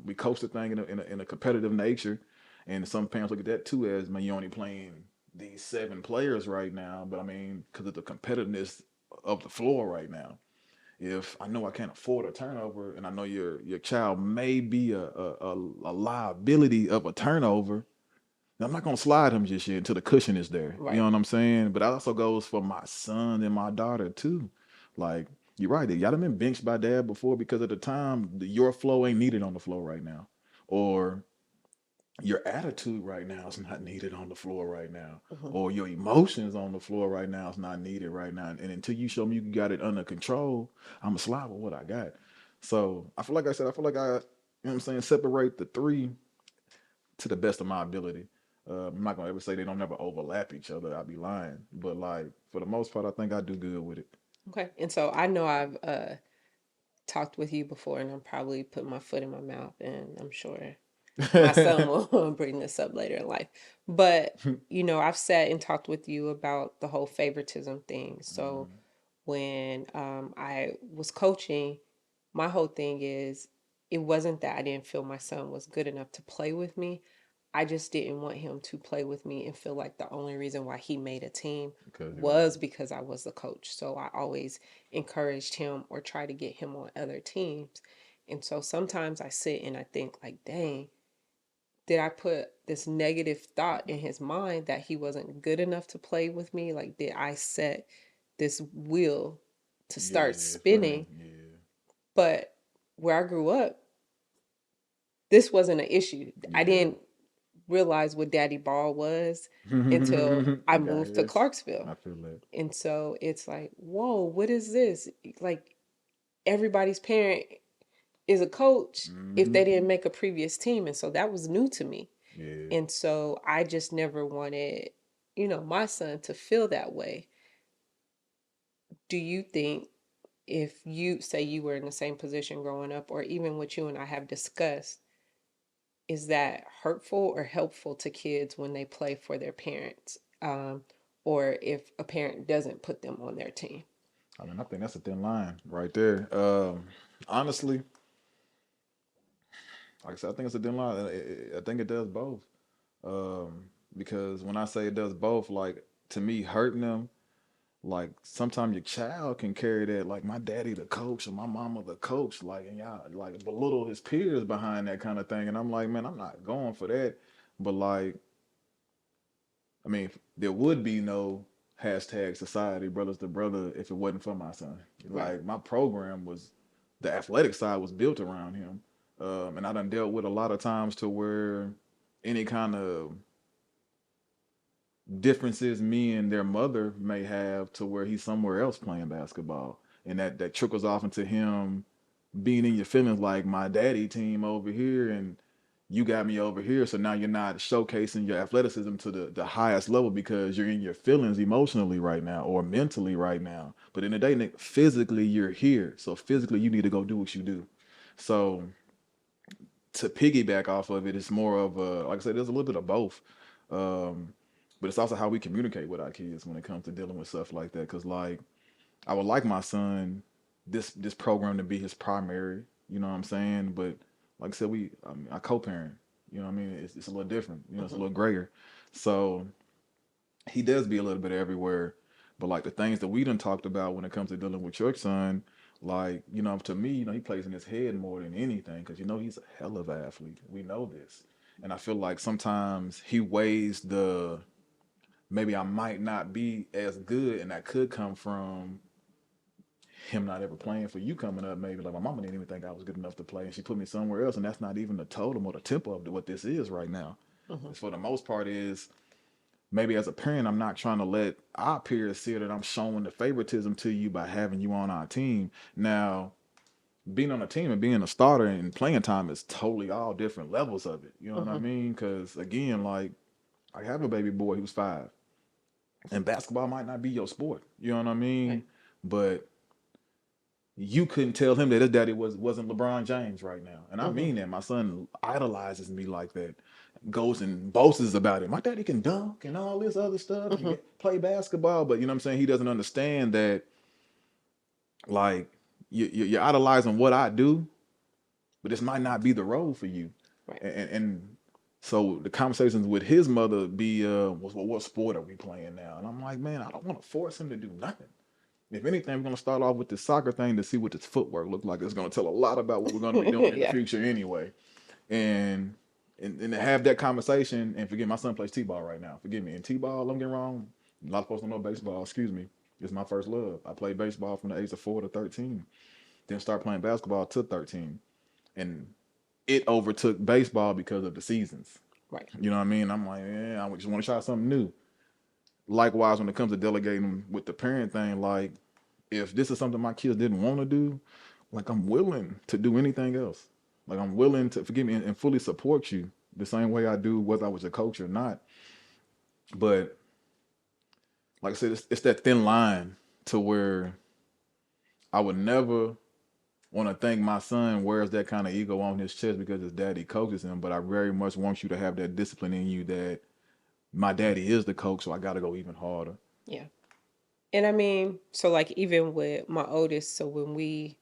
We coach the thing in a competitive nature, and some parents look at that too as, man, you're only playing these 7 players right now. But I mean, because of the competitiveness of the floor right now, if I know I can't afford a turnover, and I know your child may be a liability of a turnover, I'm not gonna slide him just yet until the cushion is there. You know Right. what I'm saying? But that also goes for my son and my daughter too. Like you're right, y'all done been benched by dad before because at the time your flow ain't needed on the floor right now, or your attitude right now is not needed on the floor right now, Mhm. or your emotions on the floor right now is not needed right now. And until you show me you got it under control, I'm gonna slide with what I got. So I feel like I said, I feel like I know what I'm saying, separate the three to the best of my ability. I'm not gonna ever say they don't never overlap each other. I'd be lying, but like for the most part, I think I do good with it. Okay. And so I know I've talked with you before, and I'm probably putting my foot in my mouth, and I'm sure my son will bring this up later in life. But, I've sat and talked with you about the whole favoritism thing. So Mm, when I was coaching, my whole thing is it wasn't that I didn't feel my son was good enough to play with me. I just didn't want him to play with me and feel like the only reason why he made a team because you was because I was the coach. So I always encouraged him or try to get him on other teams. And so sometimes I sit and I think like, dang, did I put this negative thought in his mind that he wasn't good enough to play with me? Like, did I set this wheel to start yeah, for him, spinning? yeah, But where I grew up, this wasn't an issue. I yeah. didn't realize what Daddy Ball was until I I got moved to it. Clarksville. I feel that. And so it's like, whoa, what is this? Like, everybody's parent is a coach if Hmm. they didn't make a previous team. And so that was new to me. Yeah. And so I just never wanted, my son to feel that way. Do you think if you say you were in the same position growing up, or even what you and I have discussed, is that hurtful or helpful to kids when they play for their parents? Or if a parent doesn't put them on their team? I mean, I think that's a thin line right there. Honestly, like I said, I think it's a thin line. I think it does both. Um, because when I say it does both, like to me, hurting them, like sometimes your child can carry that. Like my daddy, the coach, or my mama, the coach, like and y'all like belittle his peers behind that kind of thing. And I'm like, man, I'm not going for that. But like, I mean, there would be no hashtag society brothers to brother if it wasn't for my son. Right. Like my program was, the athletic side was built around him, and I done dealt with a lot of times to where any kind of differences me and their mother may have to where he's somewhere else playing basketball, and that trickles off into him being in your feelings like my daddy team over here and you got me over here. So now you're not showcasing your athleticism to the highest level because you're in your feelings emotionally right now or mentally right now. But in the day, physically you're here. So physically you need to go do what you do. So to piggyback off of it, it's more of a, like I said, there's a little bit of both. Um, but it's also how we communicate with our kids when it comes to dealing with stuff like that. Cause like I would like my son this program to be his primary. You know what I'm saying? But like I said, I co-parent. You know what I mean? It's a little different. You know, it's a Mm-hmm. little grayer. So he does be a little bit everywhere. But like the things that we done talked about when it comes to dealing with your son, like to me, he plays in his head more than anything because he's a hell of an athlete. We know this, and I feel like sometimes he weighs the maybe I might not be as good, and that could come from him not ever playing for you coming up, maybe like my mama didn't even think I was good enough to play, and she put me somewhere else, and that's not even the totem or the tempo of what this is right now. Mm-hmm. For the most part, is maybe as a parent, I'm not trying to let our peers see that I'm showing the favoritism to you by having you on our team. Now, being on a team and being a starter and playing time is totally all different levels of it. You know what I Mm-hmm. mean? Because again, like I have a baby boy who's 5, and basketball might not be your sport. You know what I Right. mean? But you couldn't tell him that his daddy wasn't LeBron James right now. And I Mm-hmm. mean that. My son idolizes me like that. Goes and boasts about it. My daddy can dunk and all this other stuff and Mm-hmm. play basketball, but you know what I'm saying? He doesn't understand that like you're idolizing what I do, but this might not be the role for you. Right. And so the conversations with his mother be, what sport are we playing now? And I'm like, man, I don't want to force him to do nothing. If anything, we're going to start off with this soccer thing to see what this footwork looks like. It's going to tell a lot about what we're going to be doing in the Yeah. future anyway. And, and to have that conversation, and forgive me, my son plays t-ball right now. Forgive me. And t-ball, I'm getting wrong. A lot of folks don't know baseball. Excuse me. It's my first love. I played baseball from the age of 4 to 13. Then start playing basketball to 13. And it overtook baseball because of the seasons. Right. You know what I mean? I'm like, yeah, I just want to try something new. Likewise, when it comes to delegating with the parent thing, like if this is something my kids didn't want to do, like I'm willing to do anything else. Like I'm willing to forgive me and fully support you the same way I do whether I was a coach or not. But like I said, it's that thin line to where I would never want to think my son wears that kind of ego on his chest because his daddy coaches him. But I very much want you to have that discipline in you that my daddy is the coach, so I got to go even harder. Yeah. And I mean, so like even with my oldest, so when we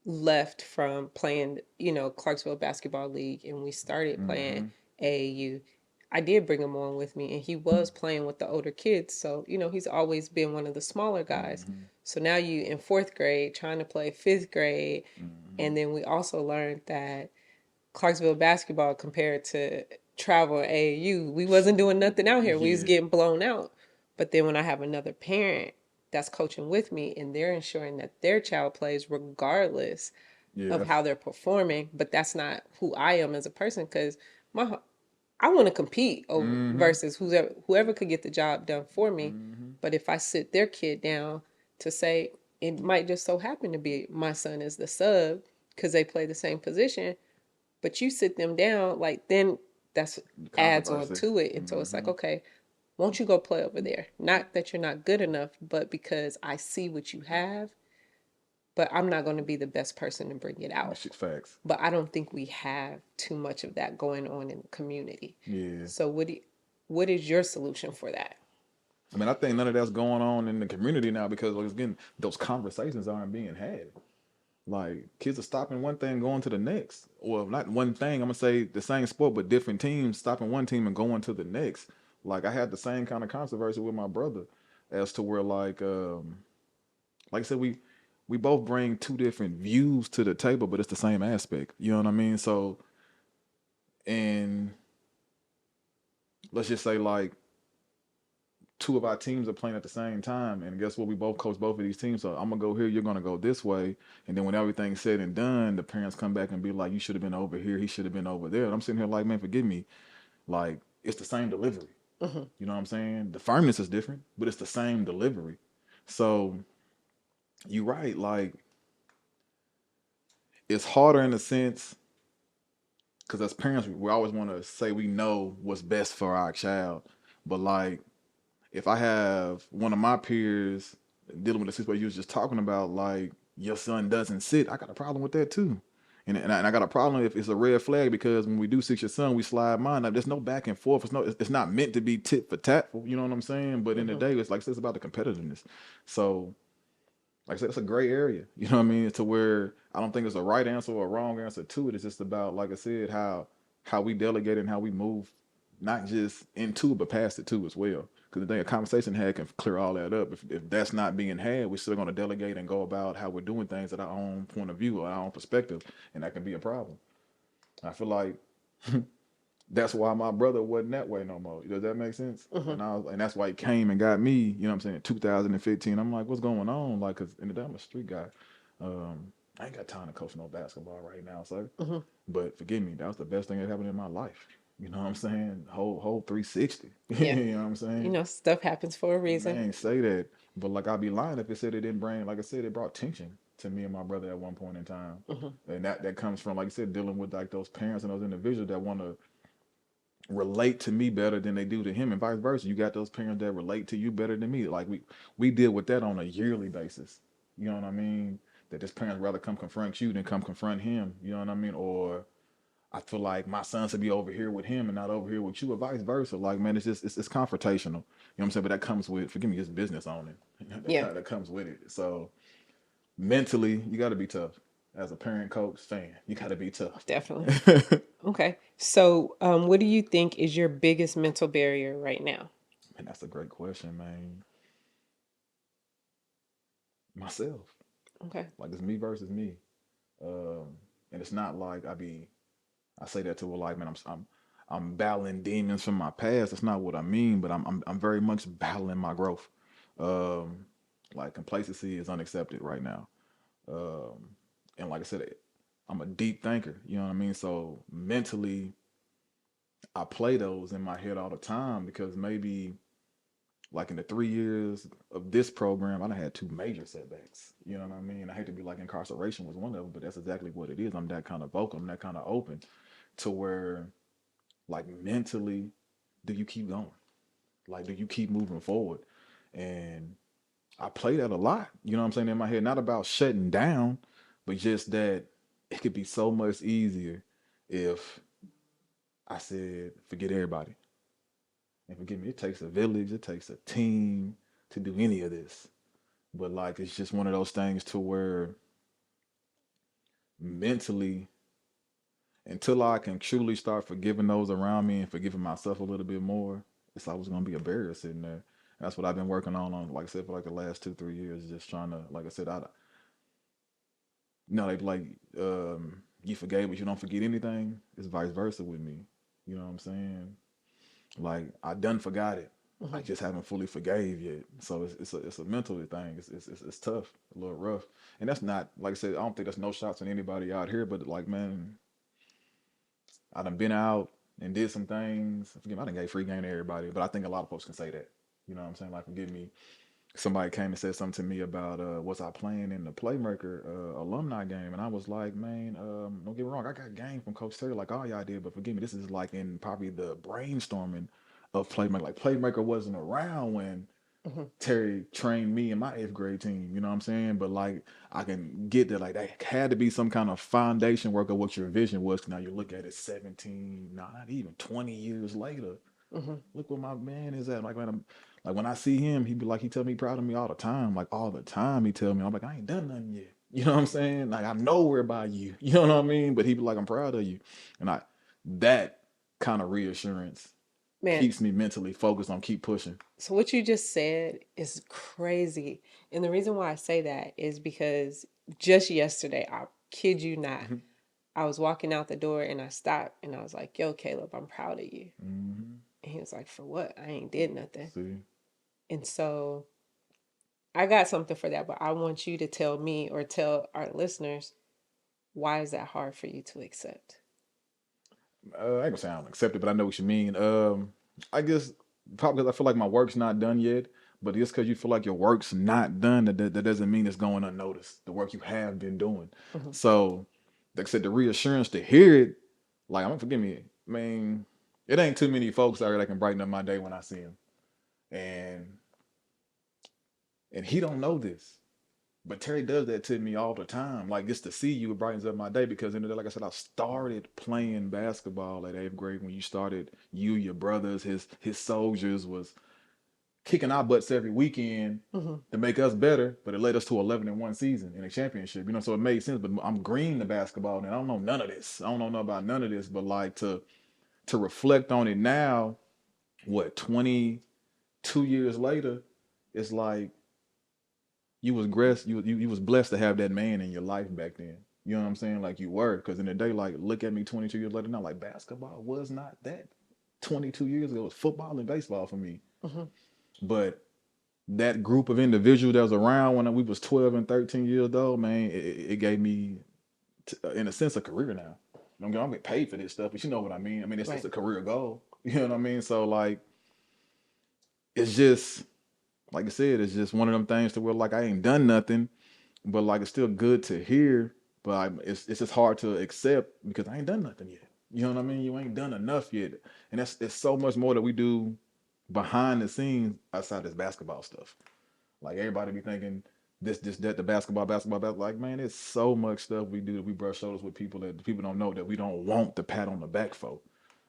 left from playing, Clarksville Basketball League and we started playing Mm-hmm. AAU, I did bring him on with me and he was playing with the older kids. So, he's always been one of the smaller guys. Mm-hmm. So now you in fourth grade trying to play fifth grade. Mm-hmm. And then we also learned that Clarksville basketball compared to travel and AAU, we wasn't doing nothing out here. We was Yeah. getting blown out. But then when I have another parent that's coaching with me and they're ensuring that their child plays regardless Yeah. of how they're performing, but that's not who I am as a person because my I want to compete over Mm-hmm. versus whoever could get the job done for me. Mm-hmm. But if I sit their kid down to say it might just so happen to be my son is the sub because they play the same position, but you sit them down, like then that's adds on Controversy. to it. And so it's like, Mm-hmm. okay, won't you go play over there? Not that you're not good enough, but because I see what you have, but I'm not going to be the best person to bring it out. Shit, facts. But I don't think we have too much of that going on in the community. Yeah. So what is your solution for that? I mean, I think none of that's going on in the community now because, like, again, those conversations aren't being had. Like, kids are stopping one thing, going to the next. Well, not one thing. I'm gonna say the same sport, but different teams stopping one team and going to the next. Like, I had the same kind of controversy with my brother, as to where, like I said, we both bring two different views to the table, but it's the same aspect. You know what I mean? So, and let's just say like two of our teams are playing at the same time, and guess what? We both coach both of these teams. So I'm gonna go here, you're gonna go this way, and then when everything's said and done, the parents come back and be like, "You should have been over here. He should have been over there." And I'm sitting here like, "Man, forgive me. Like it's the same delivery. Mm-hmm. You know what I'm saying? The firmness is different, but it's the same delivery." So you're right. Like it's harder in a sense because as parents, we always want to say we know what's best for our child, but like if I have one of my peers dealing with the situation you was just talking about, like your son doesn't sit, I got a problem with that too. And I got a problem if it's a red flag because when we do sit your son, we slide mine. Now, there's no back and forth. It's not meant to be tit for tat. You know what I'm saying? But in the Mm-hmm. day, it's like it's about the competitiveness. So, like I said, it's a gray area. You know what I mean? To where I don't think there's a right answer or a wrong answer to it. It's just about, like I said, how we delegate and how we move, not just into it, but past it too as well. Because the thing a conversation had can clear all that up. If that's not being had, we're still going to delegate and go about how we're doing things at our own point of view or our own perspective, and that can be a problem. I feel like that's why my brother wasn't that way no more. Does that make sense? Mm-hmm. And that's why he came and got me. You know what I'm saying? In 2015, I'm like, what's going on? Like, cause in the day I'm a street guy. Um, I ain't got time to coach no basketball right now, sir. Mm-hmm. But forgive me, that was the best thing that happened in my life. You know what I'm saying? Whole 360. Yeah. You know what I'm saying? Stuff happens for a And reason. they ain't say that. But like I'd be lying if it said it didn't bring, like I said, it brought tension to me and my brother at one point in time. Mm-hmm. And that comes from, like I said, dealing with like those parents and those individuals that want to relate to me better than they do to him, and vice versa. You got those parents that relate to you better than me. Like we deal with that on a yearly basis. You know what I mean? That this parents rather come confront you than come confront him. You know what I mean? Or I feel like my son should be over here with him and not over here with you, or vice versa. Like man, it's just it's confrontational. You know what I'm saying? But that comes with, forgive me, just business owning. Yeah, That comes with it. So mentally, you got to be tough. As a parent, coach, fan, you got to be tough. definitely. Okay. So, what do you think is your biggest mental barrier right now? And that's a great question, man. Myself. Okay. Like it's me versus me. Um, and it's not like I say that to a like man I'm battling demons from my past. That's not what I mean, but I'm very much battling my growth. Um, like complacency is unaccepted right now. Um, and like I said, I'm a deep thinker. You know what I mean? So mentally, I play those in my head all the time because maybe like in the 3 years of this program, I done had two major setbacks. You know what I mean? I hate to be like incarceration was one of them, but that's exactly what it is. I'm that kind of vocal. I'm that kind of open to where, like, mentally, do you keep going? Like, do you keep moving forward? And I play that a lot, you know what I'm saying, in my head. Not about shutting down, but just that it could be so much easier if I said, forget everybody. And forgive me, it takes a village, it takes a team to do any of this. But like it's just one of those things to where mentally, until I can truly start forgiving those around me and forgiving myself a little bit more, it's always gonna be a barrier sitting there. And that's what I've been working on, like I said, for like the last 2, 3 years, just trying to, like I said, they like, you forgave, but you don't forget anything. It's vice versa with me. You know what I'm saying? Like I done forgot it. I Hmm. just haven't fully forgave yet. So it's a mental thing. It's tough, a little rough, and that's not, like I said. I don't think there's no shots on anybody out here, but like man, I done been out and did some things. Forgive me, I done gave free game to everybody, but I think a lot of folks can say that. You know what I'm saying? Like forgive me, somebody came and said something to me about was I playing in the Playmaker alumni game, and I was like, man, don't get me wrong, I got game from Coach Terry like all y'all did, but forgive me, this is like in probably the brainstorming of Playmaker. Like Playmaker wasn't around when Hmm. Terry trained me in my eighth grade team. You know what I'm saying? But like I can get that like that had to be some kind of foundation work of what your vision was. Now you look at it 17, no, not even 20 years later. Hmm. Look where my man is at. Like when like when I see him, he be like he tell me he proud of me all the time. Like all the time he tell me. I'm like, I ain't done nothing yet. You know what I'm saying? Like I'm nowhere by you. You know what I mean? But he be like, I'm proud of you. And I that kind of reassurance Man, keeps me mentally focused on keep pushing. so what you just said is crazy. And the reason why I say that is because just yesterday, I kid you not, Mm-hmm. I was walking out the door and I stopped and I was like, yo, Caleb, I'm proud of you. Mm-hmm. And he was like, for what? I ain't did nothing. See? And so I got something for that, but I want you to tell me or tell our listeners, why is that hard for you to accept? I ain't gonna say I don't accept it, but I know what you mean. I guess probably 'cause I feel like my work's not done yet. But just because you feel like your work's not done, that doesn't mean it's going unnoticed. The work you have been doing. Hmm. So, like I said, the reassurance to hear it, like I'm gonna forgive me. I mean, it ain't too many folks out here that can brighten up my day when I see him, and he don't know this. But Terry does that to me all the time. Like just to see you, it brightens up my day because in the day, like I said, I started playing basketball at eighth grade when you started. You, your brothers, his soldiers was kicking our butts every weekend Hmm. to make us better. But it led us to 11-1 season in a championship. You know, so it made sense. But I'm green to basketball and I don't know none of this. I don't know about none of this. But like to reflect on it now, what 22 years later, it's like you was blessed to have that man in your life back then. You know what I'm saying? Like you were, because in the day, like look at me 22 years later now. Like basketball was not that 22 years ago. It was football and baseball for me. Hmm. But that group of individuals that was around when we was 12 and 13 years old, man, it gave me, in a sense, a career now. I'm getting paid for this stuff, but you know what I mean. I mean, it's Right. a career goal. You know what I mean? So like, it's just like I said, it's just one of them things to where like I ain't done nothing, but like it's still good to hear, but it's just hard to accept because I ain't done nothing yet. You know what I mean? You ain't done enough yet, and that's it's so much more that we do behind the scenes outside this basketball stuff. Like everybody be thinking this, that, the basketball. Like man, there's so much stuff we do that we brush shoulders with people that the people don't know that we don't want the pat on the back for.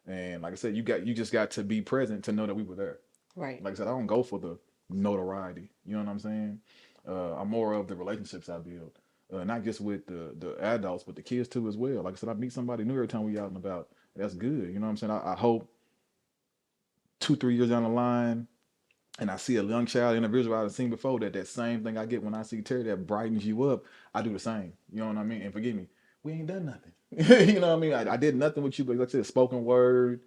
And like I said, you just got to be present to know that we were there. Right. Like I said, I don't go for the notoriety. You know what I'm saying? I'm more of the relationships I build, not just with the adults, but the kids too as well. Like I said, I meet somebody new every time we out and about. That's good. You know what I'm saying? I hope 2, 3 years down the line, and I see a young child individual I've seen before that same thing I get when I see Terry that brightens you up. I do the same. You know what I mean? And forgive me, we ain't done nothing. You know what I mean? I did nothing with you, but like I said, spoken word,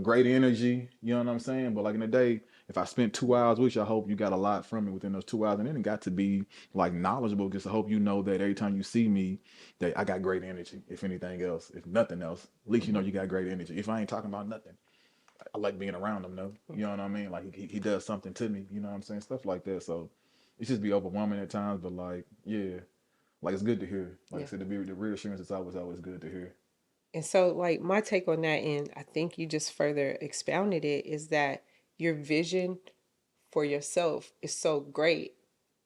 great energy. You know what I'm saying? But like in the day, if I spent 2 hours with you, I hope you got a lot from me within those 2 hours, and then it got to be like knowledgeable. Because I hope you know that every time you see me, that I got great energy. If anything else, if nothing else, at least you know Hmm. you got great energy. If I ain't talking about nothing. I like being around him though. You know what I mean? Like he does something to me. You know what I'm saying? Stuff like that. So it just be overwhelming at times, but like yeah, like it's good to hear. Like I Yeah. said, the reassurance is always good to hear. And so, like, my take on that, and I think you just further expounded it, is that your vision for yourself is so great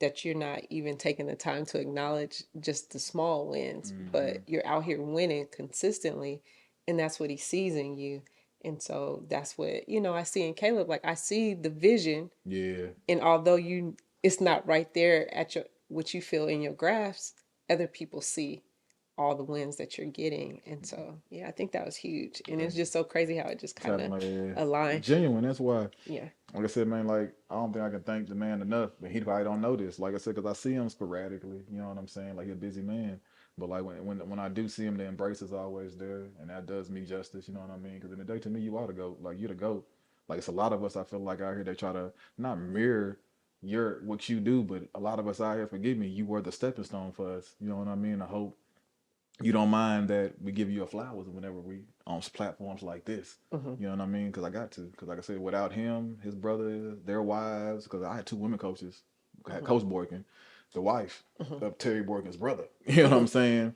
that you're not even taking the time to acknowledge just the small wins, but Hmm. you're out here winning consistently, and that's what he sees in you. And so that's what, I see in Caleb. Like, I see the vision, Yeah, and although it's not right there at your what you feel in your graphs, other people see all the wins that you're getting. And so, yeah, I think that was huge. And it's thank just so crazy how it just it's kind happening of like that. aligned. Genuine. That's why. Yeah. Like I said, man, like I don't think I can thank the man enough, but he probably don't know this. Like I said, because I see him sporadically. You know what I'm saying? Like he's a busy man, but like when I do see him, the embrace is always there, and that does me justice. You know what I mean? Because in the day, to me, you are the goat. Like you the goat. Like it's a lot of us. I feel like out here they try to not mirror your what you do, but a lot of us out here, forgive me, you were the stepping stone for us. You know what I mean? I hope you don't mind that we give you a flowers whenever we on platforms like this. Hmm. You know what I mean? Because I got to. Because like I said, without him, his brother, their wives, because I had two women coaches. I had Hmm. Coach Boykin, the wife Hmm. of Terry Boykin's brother. You know what Hmm. I'm saying?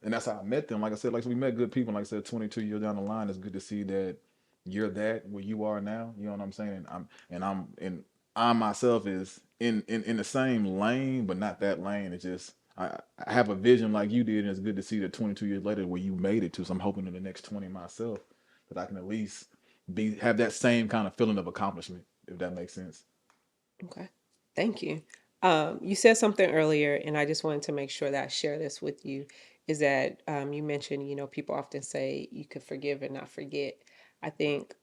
And that's how I met them. Like I said, like so we met good people. Like I said, 22 years down the line, it's good to see that you're that where you are now. You know what I'm saying? And I myself is in the same lane, but not that lane. It's just I have a vision like you did, and it's good to see that 22 years later where you made it to. So I'm hoping in the next 20 myself that I can at least be have that same kind of feeling of accomplishment, if that makes sense. Okay. Thank you. You said something earlier, and I just wanted to make sure that I share this with you. Is that you mentioned, people often say you could forgive and not forget. I think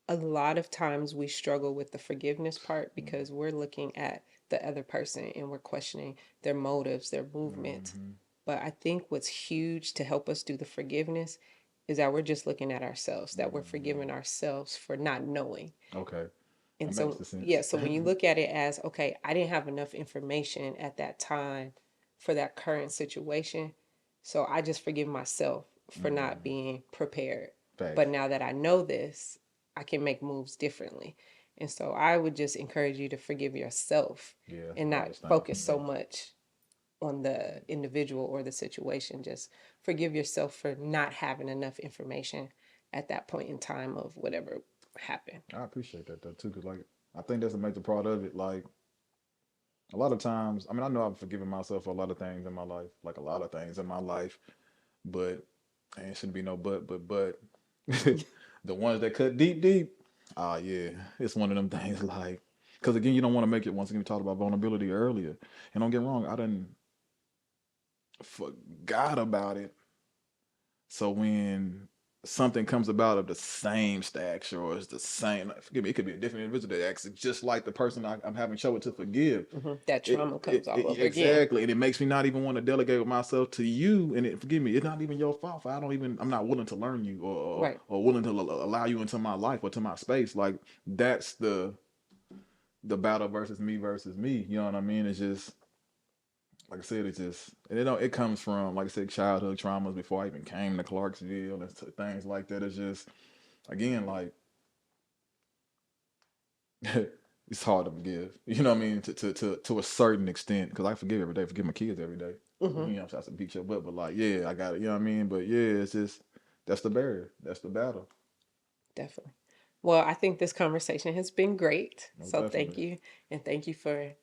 a lot of times we struggle with the forgiveness part because we're looking at the other person and we're questioning their motives, their movements. Mm-hmm. But I think what's huge to help us do the forgiveness is that we're just looking at ourselves, that we're Mm-hmm. forgiving ourselves for not knowing. Okay, And that makes so, the yeah, sense. so when you look at it as, okay, I didn't have enough information at that time for that current situation. So I just forgive myself for not Mm, being prepared. But facts. now that I know this, I can make moves differently. And so I would just encourage you to forgive yourself Yeah, that's and the not hardest thing for focus so me. much on the individual or the situation. Just forgive yourself for not having enough information at that point in time of whatever happened. I appreciate that though too, because like I think that's a major part of it. Like a lot of times, I mean, I know I've forgiven myself for a lot of things in my life, like a lot of things in my life, but and it shouldn't be no but the ones that cut deep, deep, yeah, it's one of them things. Like, because again, you don't want to make it. Once again, we talked about vulnerability earlier, and don't get me wrong, I didn't forgot about it. So when something comes about of the same stature or it's the same, like, forgive me, it could be a different individual that acts just like the person I'm having trouble to forgive. That trauma comes all over again. Exactly, and it makes me not even want to delegate with myself to you. And forgive me, it's not even your fault. I'm not willing to learn you Right. or willing to allow you into my life or to my space. Like that's the battle versus me. You know what I mean? It's just like I said, it's just and it comes from like I said, childhood traumas before I even came to Clarksville and things like that. It's just again like it's hard to forgive. You know what I mean? To a certain extent, because I forgive every day, forgive my kids every day. Hmm. You know, I'm trying to beat your butt, but like, yeah, I got it. You know what I mean? But yeah, it's just that's the barrier. That's the battle. Definitely. Well, I think this conversation has been great. No, So thank definitely. you. And thank you for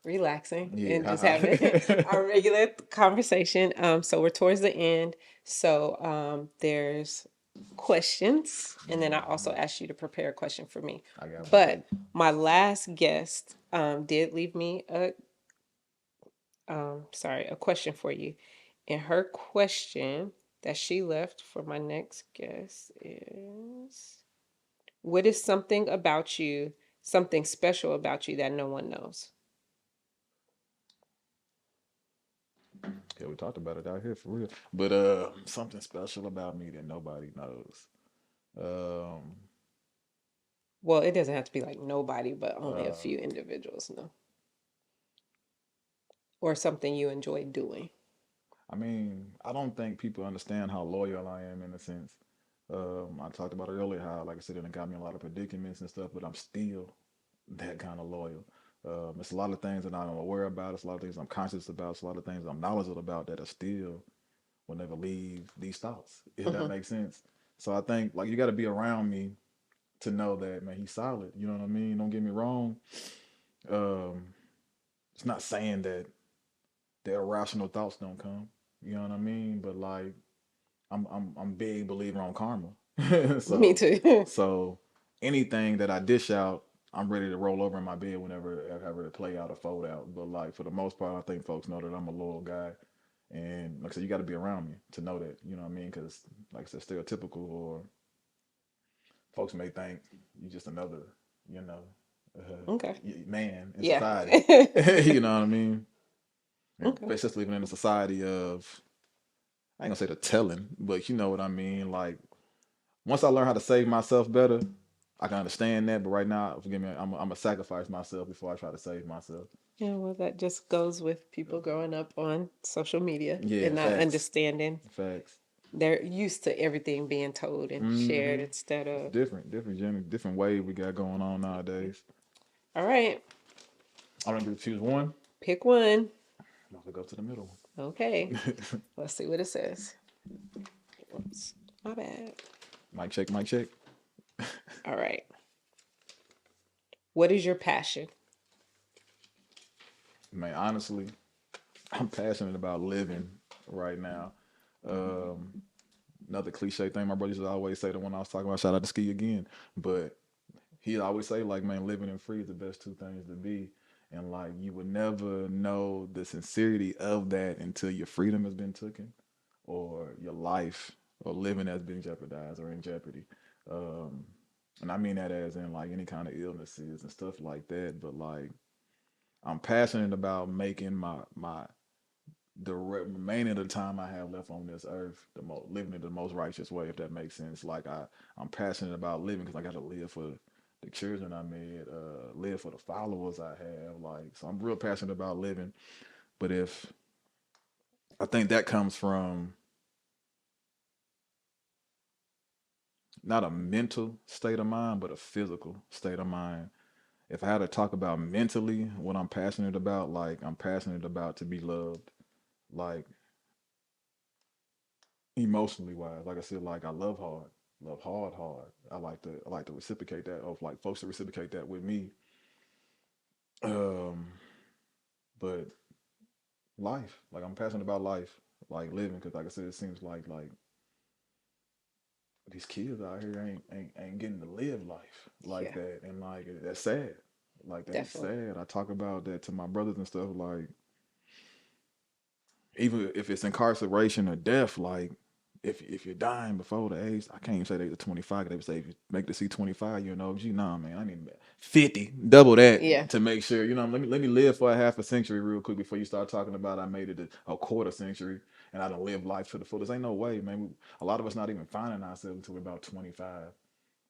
relaxing and just having Yeah. our regular conversation. So we're towards the end. So there's questions. And then I also asked you to prepare a question for me. I got one too. But my last guest did leave me a question for you. And her question that she left for my next guest is, what is something about you, something special about you that no one knows? Yeah, we talked about it out here for real. But something special about me that nobody knows. Um, Well, it doesn't have to be like nobody, but only a uh, few individuals know. Or something you enjoy doing. I mean, I don't think people understand how loyal I am in a sense. I talked about it earlier how, like I said, it got me in a lot of predicaments and stuff, but I'm still that kind of loyal. It's a lot of things that I'm aware about. It's a lot of things I'm conscious about. It's a lot of things I'm knowledgeable about that are still will never leave these thoughts, if that Hmm. makes sense. So I think like you got to be around me to know that man, he's solid. You know what I mean? Don't get me wrong. Um, it's not saying that the irrational thoughts don't come. You know what I mean? But like I'm big believer on karma. Me so too. so anything that I dish out, I'm ready to roll over in my bed whenever I ready to play out or fold out. But like for the most part, I think folks know that I'm a loyal guy. And like I said, you got to be around me to know that. You know what I mean? Because like I said, stereotypical or folks may think you just another, you know, Okay. man in Yeah. society. You know what I mean? And Okay. especially living in a society of, I ain't gonna say the telling, but you know what I mean. Like once I learn how to save myself better, I can understand that. But right now, forgive me, I'm a sacrifice myself before I try to save myself. Yeah, well, that just goes with people growing up on social media Yeah, and not facts, understanding. facts. They're used to everything being told and shared instead It's of, different way we got going on nowadays. all right, I'm gonna choose one. pick one. I'm gonna go to the middle Okay. one. Let's see what it says. Whoops. My bad. Mic check, mic check. All right. What is your passion? Man, honestly, I'm passionate about living right now. Um, Another cliche thing my brother used to always say, the one I was talking about, shout out to Ski again, but he always say like, man, living and free is the best two things to be. And like you would never know the sincerity of that until your freedom has been taken or your life or living has been jeopardized or in jeopardy. Um, and I mean that as in like any kind of illnesses and stuff like that. But like I'm passionate about making my the remaining of the time I have left on this earth, the most living it the most righteous way, if that makes sense. Like I'm passionate about living because I got to live for the children I made, live for the followers I have. Like, so I'm real passionate about living. But if I think that comes from not a mental state of mind, but a physical state of mind. If I had to talk about mentally what I'm passionate about, like I'm passionate about to be loved, like emotionally wise. Like I said, like I love hard, hard. I like to reciprocate that, of like folks to reciprocate that with me. Um, but life, like I'm passionate about life, like living, because like I said, it seems like these kids out here ain't getting to live life like Yeah, that, and like that's sad. Like that is definitely. sad. I talk about that to my brothers and stuff. Like even if it's incarceration or death, like if you're dying before the age, I can't even say they were 25. They would say if you make the C 25, you're an OG. Nah, man, I need 50, double Yeah. that to make sure. You know, let me live for a half a century real quick before you start talking about I made it a quarter century and I don't live life to the fullest. Ain't no way, man. A lot of us not even finding ourselves until we're about 25.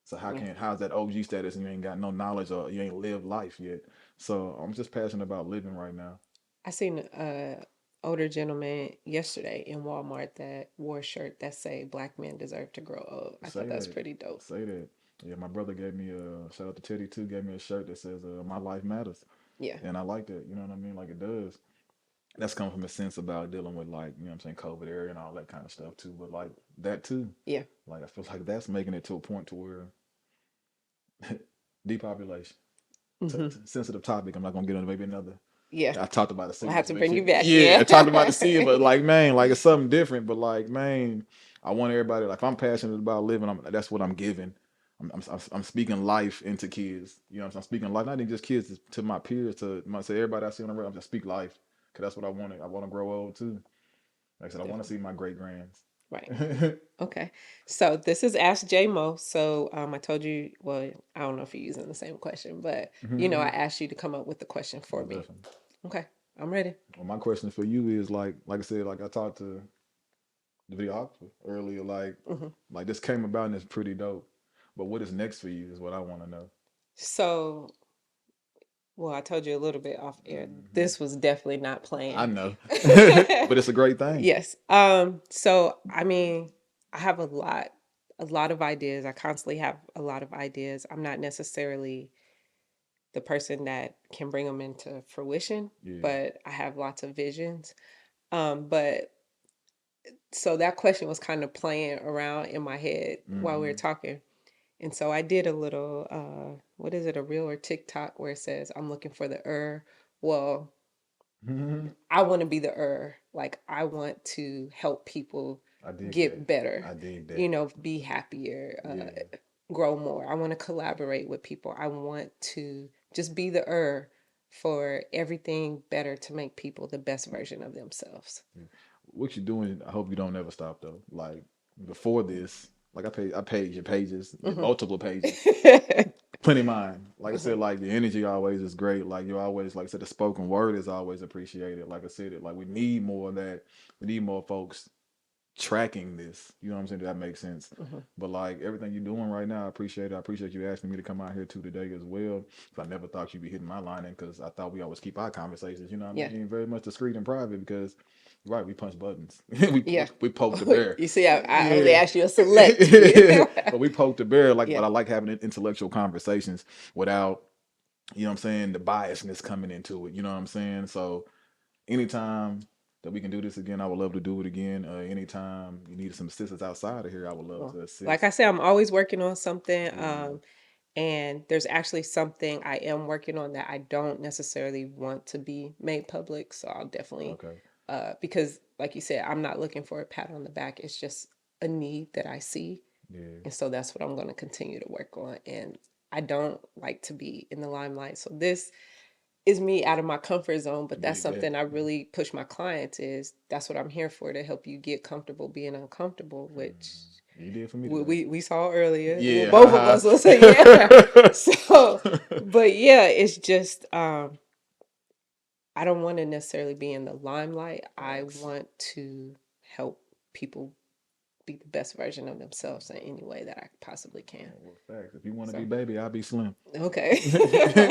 So Yeah. how's that OG status and you ain't got no knowledge or you ain't lived life yet? So I'm just passionate about living right now. I seen a older gentleman yesterday in Walmart that wore a shirt that say "Black men deserve to grow old." I thought Say that's that. pretty dope. Say that. Yeah, my brother gave me a shout out to Teddy too. Gave me a shirt that says "My life matters," Yeah. and I like that. You know what I mean? Like it does. That's coming from a sense about dealing with like you know what I'm saying COVID era and all that kind of stuff too. But like that too, Yeah. like I feel like that's making it to a point to where depopulation, Hmm. sensitive topic. I'm not gonna get into maybe another. Yeah. I talked about the We'll city have just to to make bring sure. you back. Yeah, Yeah. I talked about the city, but like man, like it's something different. But like man, I want everybody like if I'm passionate about living, that's what I'm giving. I'm speaking life into kids. You know what I'm saying? I'm speaking life, not even just kids, to my peers, to my say everybody I see on the road. I'm just speak life because that's what I want. I want to grow old too. Like I said, I want to Definitely. see my great grands. Right. Okay. So this is Ask JMO. So I told you, well, I don't know if you're using the same question, but I Most asked you to come up with the question for me. definitely. Okay. I'm ready. Well, my question for you is like I said, like I talked to the videographer earlier, Hmm. like this came about and it's pretty dope. But what is next for you is what I want to know. So, well, I told you a little bit off air. Hmm. This was definitely not I planned. know, but it's a great thing. Yes. So I have a lot. a lot of ideas. I constantly have a lot of ideas. I'm not necessarily the person that can bring them into fruition, Yeah. but I have lots of visions. But so that question was kind of playing around in my head while we were Mm-hmm. talking. And so I did a little, what is it, a reel or TikTok where it says, I'm looking for the Well, Mm-hmm. I want to be the Like, I want to help people I dig that. get better, I dig that. be happier, Yeah. grow more. I want to collaborate with people. I want to just be the for everything better to make people the best version of themselves. Yeah. What you doing? I hope you don't ever stop though. Like before this, like I paid your pages, your Hmm. multiple pages, plenty of mine. Like I said, like the energy always is great. Like you always, like I said, the spoken word is always appreciated. Like I said, like we need more of that. We need more folks tracking this. You know what I'm saying? That makes sense. Hmm. But like everything you're doing right now, I appreciate it. I appreciate you asking me to come out here too today as well. I never thought you'd be hitting my line in because I thought we always keep our conversations. You know what I mean? Yeah. Being very much discreet and private because right, we punch buttons. we Yeah. we poke the bear. You see, I only Yeah. asked you a select few. But we poke the bear like but Yeah. I like having intellectual conversations without, you know what I'm saying, the biasness coming into it. You know what I'm saying? So anytime that we can do this again, I would love to do it again. Anytime you need some assistance outside of here, I would love Well, to like I assist. said, I'm always working on something. Yeah. And there's actually something I am working on that I don't necessarily want to be made public. So I'll definitely, Okay. because like you said, I'm not looking for a pat on the back. It's just a need that I see. Yeah. And so that's what I'm going to continue to work on. And I don't like to be in the limelight. So this is me out of my comfort zone, but that's Dig that. something I really push my clients is that's what I'm here for, to help you get comfortable being uncomfortable, which You did for me we today. we saw earlier. Well, Yeah. both of us will say yeah. So, but yeah, it's just I don't want to necessarily be in the limelight. I Facts. want to help people be the best version of themselves in any way that I possibly can. Well, facts. If you want to be So, baby, I'll be slim. okay.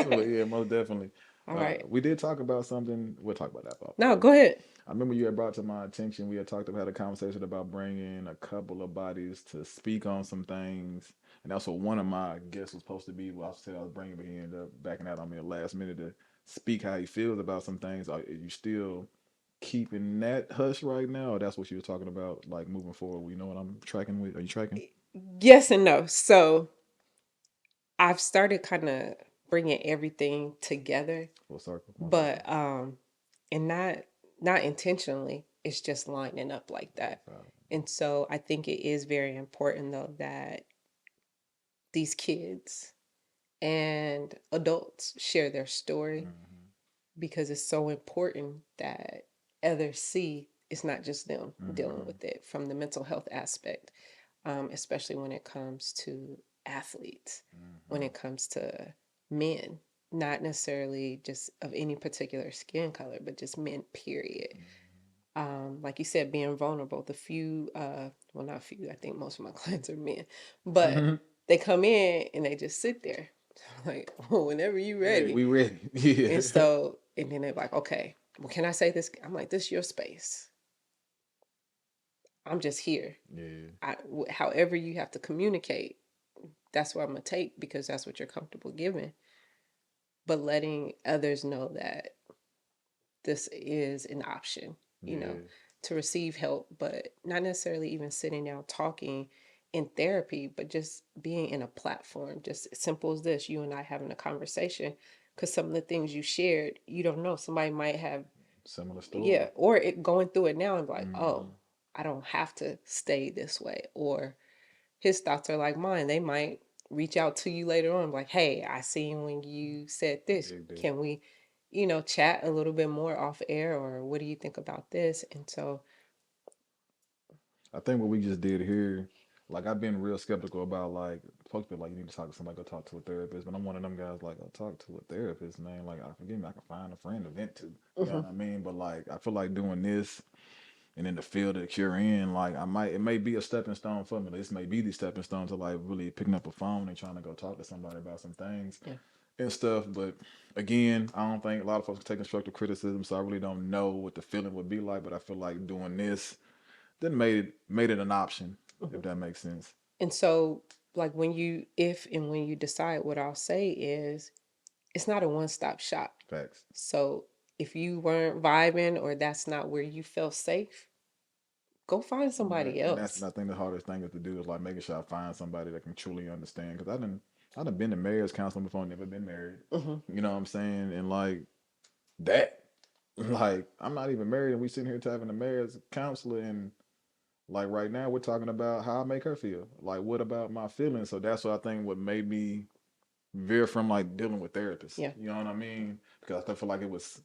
Well, yeah, most definitely. All right. We did talk about something. We'll talk about that off No, air. go ahead. I remember you had brought to my attention. We had talked about a conversation about bringing a couple of bodies to speak on some things, and that's what one of my guests was supposed to be. Well, I said I was bringing, but he ended up backing out on me at the last minute to speak how he feels about some things. Are you still keeping that hush right now, or that's what you were talking about, like moving forward? You know what I'm tracking with? Are you tracking? Yes and no. So I've started kind of bringing everything together, Full circle, one circle. but and not intentionally. It's just lining up like that. And so I think it is very important though that these kids and adults share their story, Mm-hmm. because it's so important that others see it's not just them dealing Mm-hmm. with it from the mental health aspect, especially when it comes to athletes, when Mm-hmm. it comes to men, not necessarily just of any particular skin color, but just men, period. Like you said, being vulnerable. The few, well, not few, I think most of my clients are men, but Mm-hmm. they come in and they just sit there like, oh, whenever you Hey, ready. we ready? And Yeah. so, and then they're like, okay, well, can I say this? I'm like, this is your space. I'm just here. Yeah. However you have to communicate, that's what I'm going to take, because that's what you're comfortable giving. But letting others know that this is an option, you know, Yeah. to receive help, but not necessarily even sitting down talking in therapy, but just being in a platform, just as simple as this, you and I having a conversation. Because some of the things you shared, you don't know. Somebody might have, Similar story. yeah, or it going through it now and be like, oh, Mm-hmm. I don't have to stay this way. Or his thoughts are like mine. They might reach out to you later on, like, hey, I seen when you said this. Dig that. Can we, chat a little bit more off air? Or what do you think about this? And so, I think what we just did here, like I've been real skeptical about like folks be like, you need to talk to somebody, go talk to a therapist. But I'm one of them guys like, I'll talk to a therapist, man. Like I forgive me, I can find a friend to vent to. You know mhm, what I mean? But like I feel like doing this and in the field that you're in, like it may be a stepping stone for me. This may be the stepping stone to like really picking up a phone and trying to go talk to somebody about some things yeah. and stuff. But again, I don't think a lot of folks can take constructive criticism, so I really don't know what the feeling would be like. But I feel like doing this then made it an option, if Mhm. that makes sense. And so, like, if and when you decide, what I'll say is, it's not a one-stop shop. Facts. So if you weren't vibing or that's not where you felt safe, go find Right. somebody And that's, else. I think the hardest thing is to do is like making sure I find somebody that can truly understand. Because I done been to marriage counseling before, never been married. Hmm. You know what I'm saying? And like that, like I'm not even married, and we sitting here having a marriage counselor, and like right now we're talking about how I make her feel. Like what about my feelings? So that's what I think what made me veer from like dealing with therapists. Yeah. You know what I mean? Because I feel like it was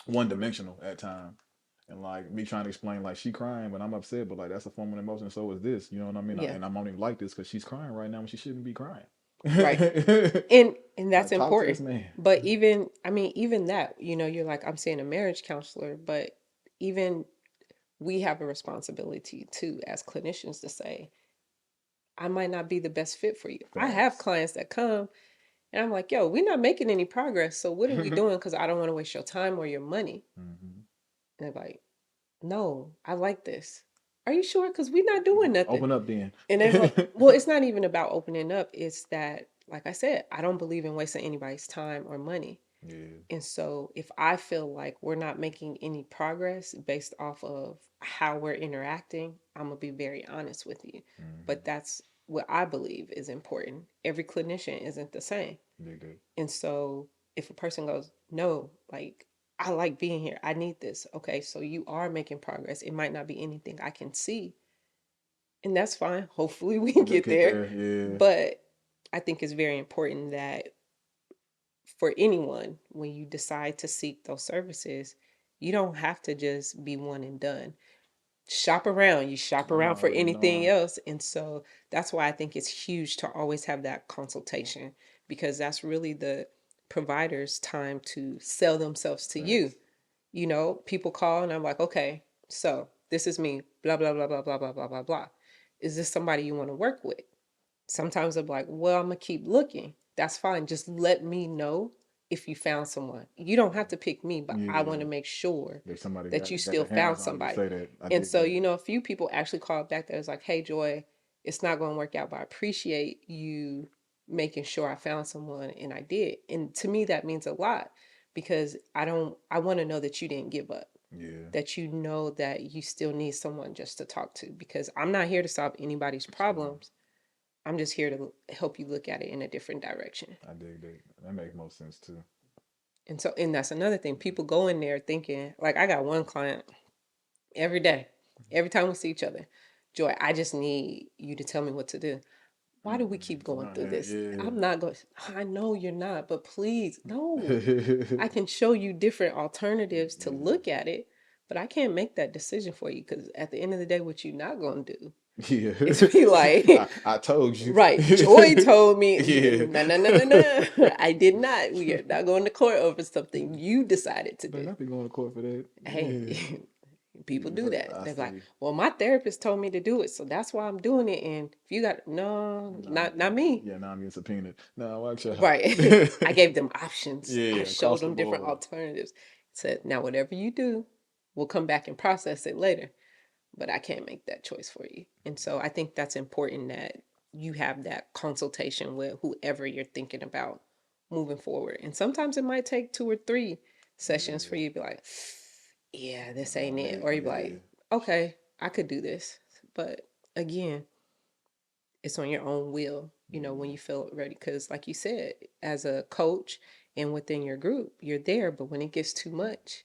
one dimensional at time. And like me trying to explain, like she crying, but I'm upset, but like that's a form of emotion. So is this, you know what I mean? Yeah. And I'm only like this because she's crying right now when she shouldn't be crying. Right. And that's Like talk to important. this man. But even, I mean, even that, you're like, I'm saying a marriage counselor, but even we have a responsibility too as clinicians to say, I might not be the best fit for you. I have Facts. clients that come and I'm like, yo, we're not making any progress. So what are we doing? Because I don't want to waste your time or your money. Hmm. And they're like, no, I like this. Are you sure? Because we're not doing nothing. Open up then. And they're like, well, it's not even about opening up. It's that, like I said, I don't believe in wasting anybody's time or money. Yeah. And so if I feel like we're not making any progress based off of how we're interacting, I'm going to be very honest with you. But Hmm. that's what I believe is important. Every clinician isn't the same. Big. And so if a person goes, no, like, I like being here, I need this. Okay, so you are making progress. It might not be anything I can see, and that's fine. Hopefully we can You'll get get there. there. Yeah. But I think it's very important that for anyone, when you decide to seek those services, you don't have to just be one and done. Shop around. You shop I'm around for already anything knowing. else. And so that's why I think it's huge to always have that consultation, because that's really the provider's time to sell themselves to you. Facts. People call and I'm like, okay, so this is me, blah, blah, blah, blah, blah, blah, blah, blah, blah. Is this somebody you want to work with? Sometimes I'm like, well, I'm going to keep looking. That's fine. Just let me know if you found someone. You don't have to pick me, but I want Yeah. to make sure Like somebody that you got still their found hands on you to somebody. say that. I And dig so, that. a few people actually called back that was like, hey, Joy, it's not going to work out, but I appreciate you making sure I found someone, and I did. And to me, that means a lot, because I want to know that you didn't give up, Yeah. that you know that you still need someone just to talk to, because I'm not here to solve anybody's Absolutely. problems. I'm just here to help you look at it in a different direction. I dig that. That makes most sense too. And that's another thing. People go in there thinking, like, I got one client every day, every time we see each other, Joy, I just need you to tell me what to do. Why do we keep going through this? Yeah. I'm not going, I know you're not, but please, no. I Yeah. can show you different alternatives to look at it, but I can't make that decision for you, because at the end of the day, what you're not going to do Yeah. is be like, I told you. right, Joy told me, Yeah. no, no, no, no, no. I did not. We are not going to court over something you decided to Better do. not be going to court for that. Yeah. Hey, people do that. I They're like, see. well, my therapist told me to do it, so that's why I'm doing it. And if you got, no, No, not me. yeah, now I'm getting subpoenaed. No, watch out. Right. I gave them options. I Yeah, showed across the them different board. alternatives. Said, now whatever you do, we'll come back and process it later. But I can't make that choice for you. And so I think that's important, that you have that consultation with whoever you're thinking about moving forward. And sometimes it might take 2 or 3 sessions for Yeah. you to be like, yeah, this ain't it. Maybe. Or you be Yeah. like, okay, I could do this. But again, it's on your own will, when Yeah. you feel ready. Because, like you said, as a coach and within your group, you're there. But when it gets too much,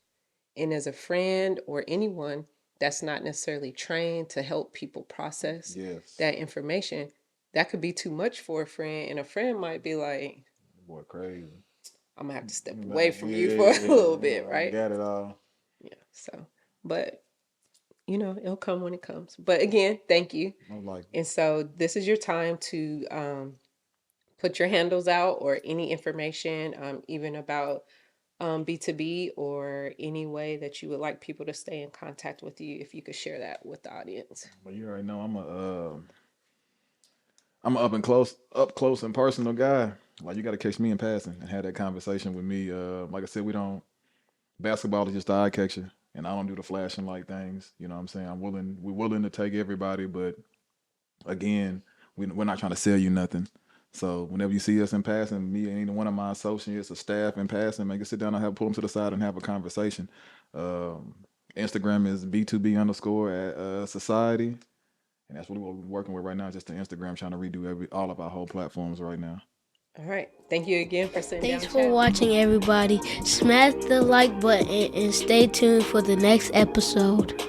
and as a friend or anyone that's not necessarily trained to help people process Yes. that information, that could be too much for a friend. And a friend might be like, Boy, crazy. I'm going to have to step away Like, from you for a little yeah, bit, I right? got it all. Yeah. So, but, it'll come when it comes. But again, thank you. I'm like, And so this is your time to put your handles out, or any information, even about B2B, or any way that you would like people to stay in contact with you, if you could share that with the audience. but you already know I'm a up close and personal guy. Like you got to catch me in passing and have that conversation with me. Like I said, we don't basketball is just the eye catcher, and I don't do the flashing like things. You know what I'm saying? We're willing to take everybody, but Again, we're not trying to sell you nothing. So whenever you see us in passing, me and either one of my associates or staff in passing, make us sit down and pull them to the side and have a conversation. Um, Instagram is B2B underscore at society. And that's what we're working with right now, just the Instagram, trying to redo all of our whole platforms right now. All right. Thank you again for sitting Thanks down for and chatting. watching, everybody. Smash the like button and stay tuned for the next episode.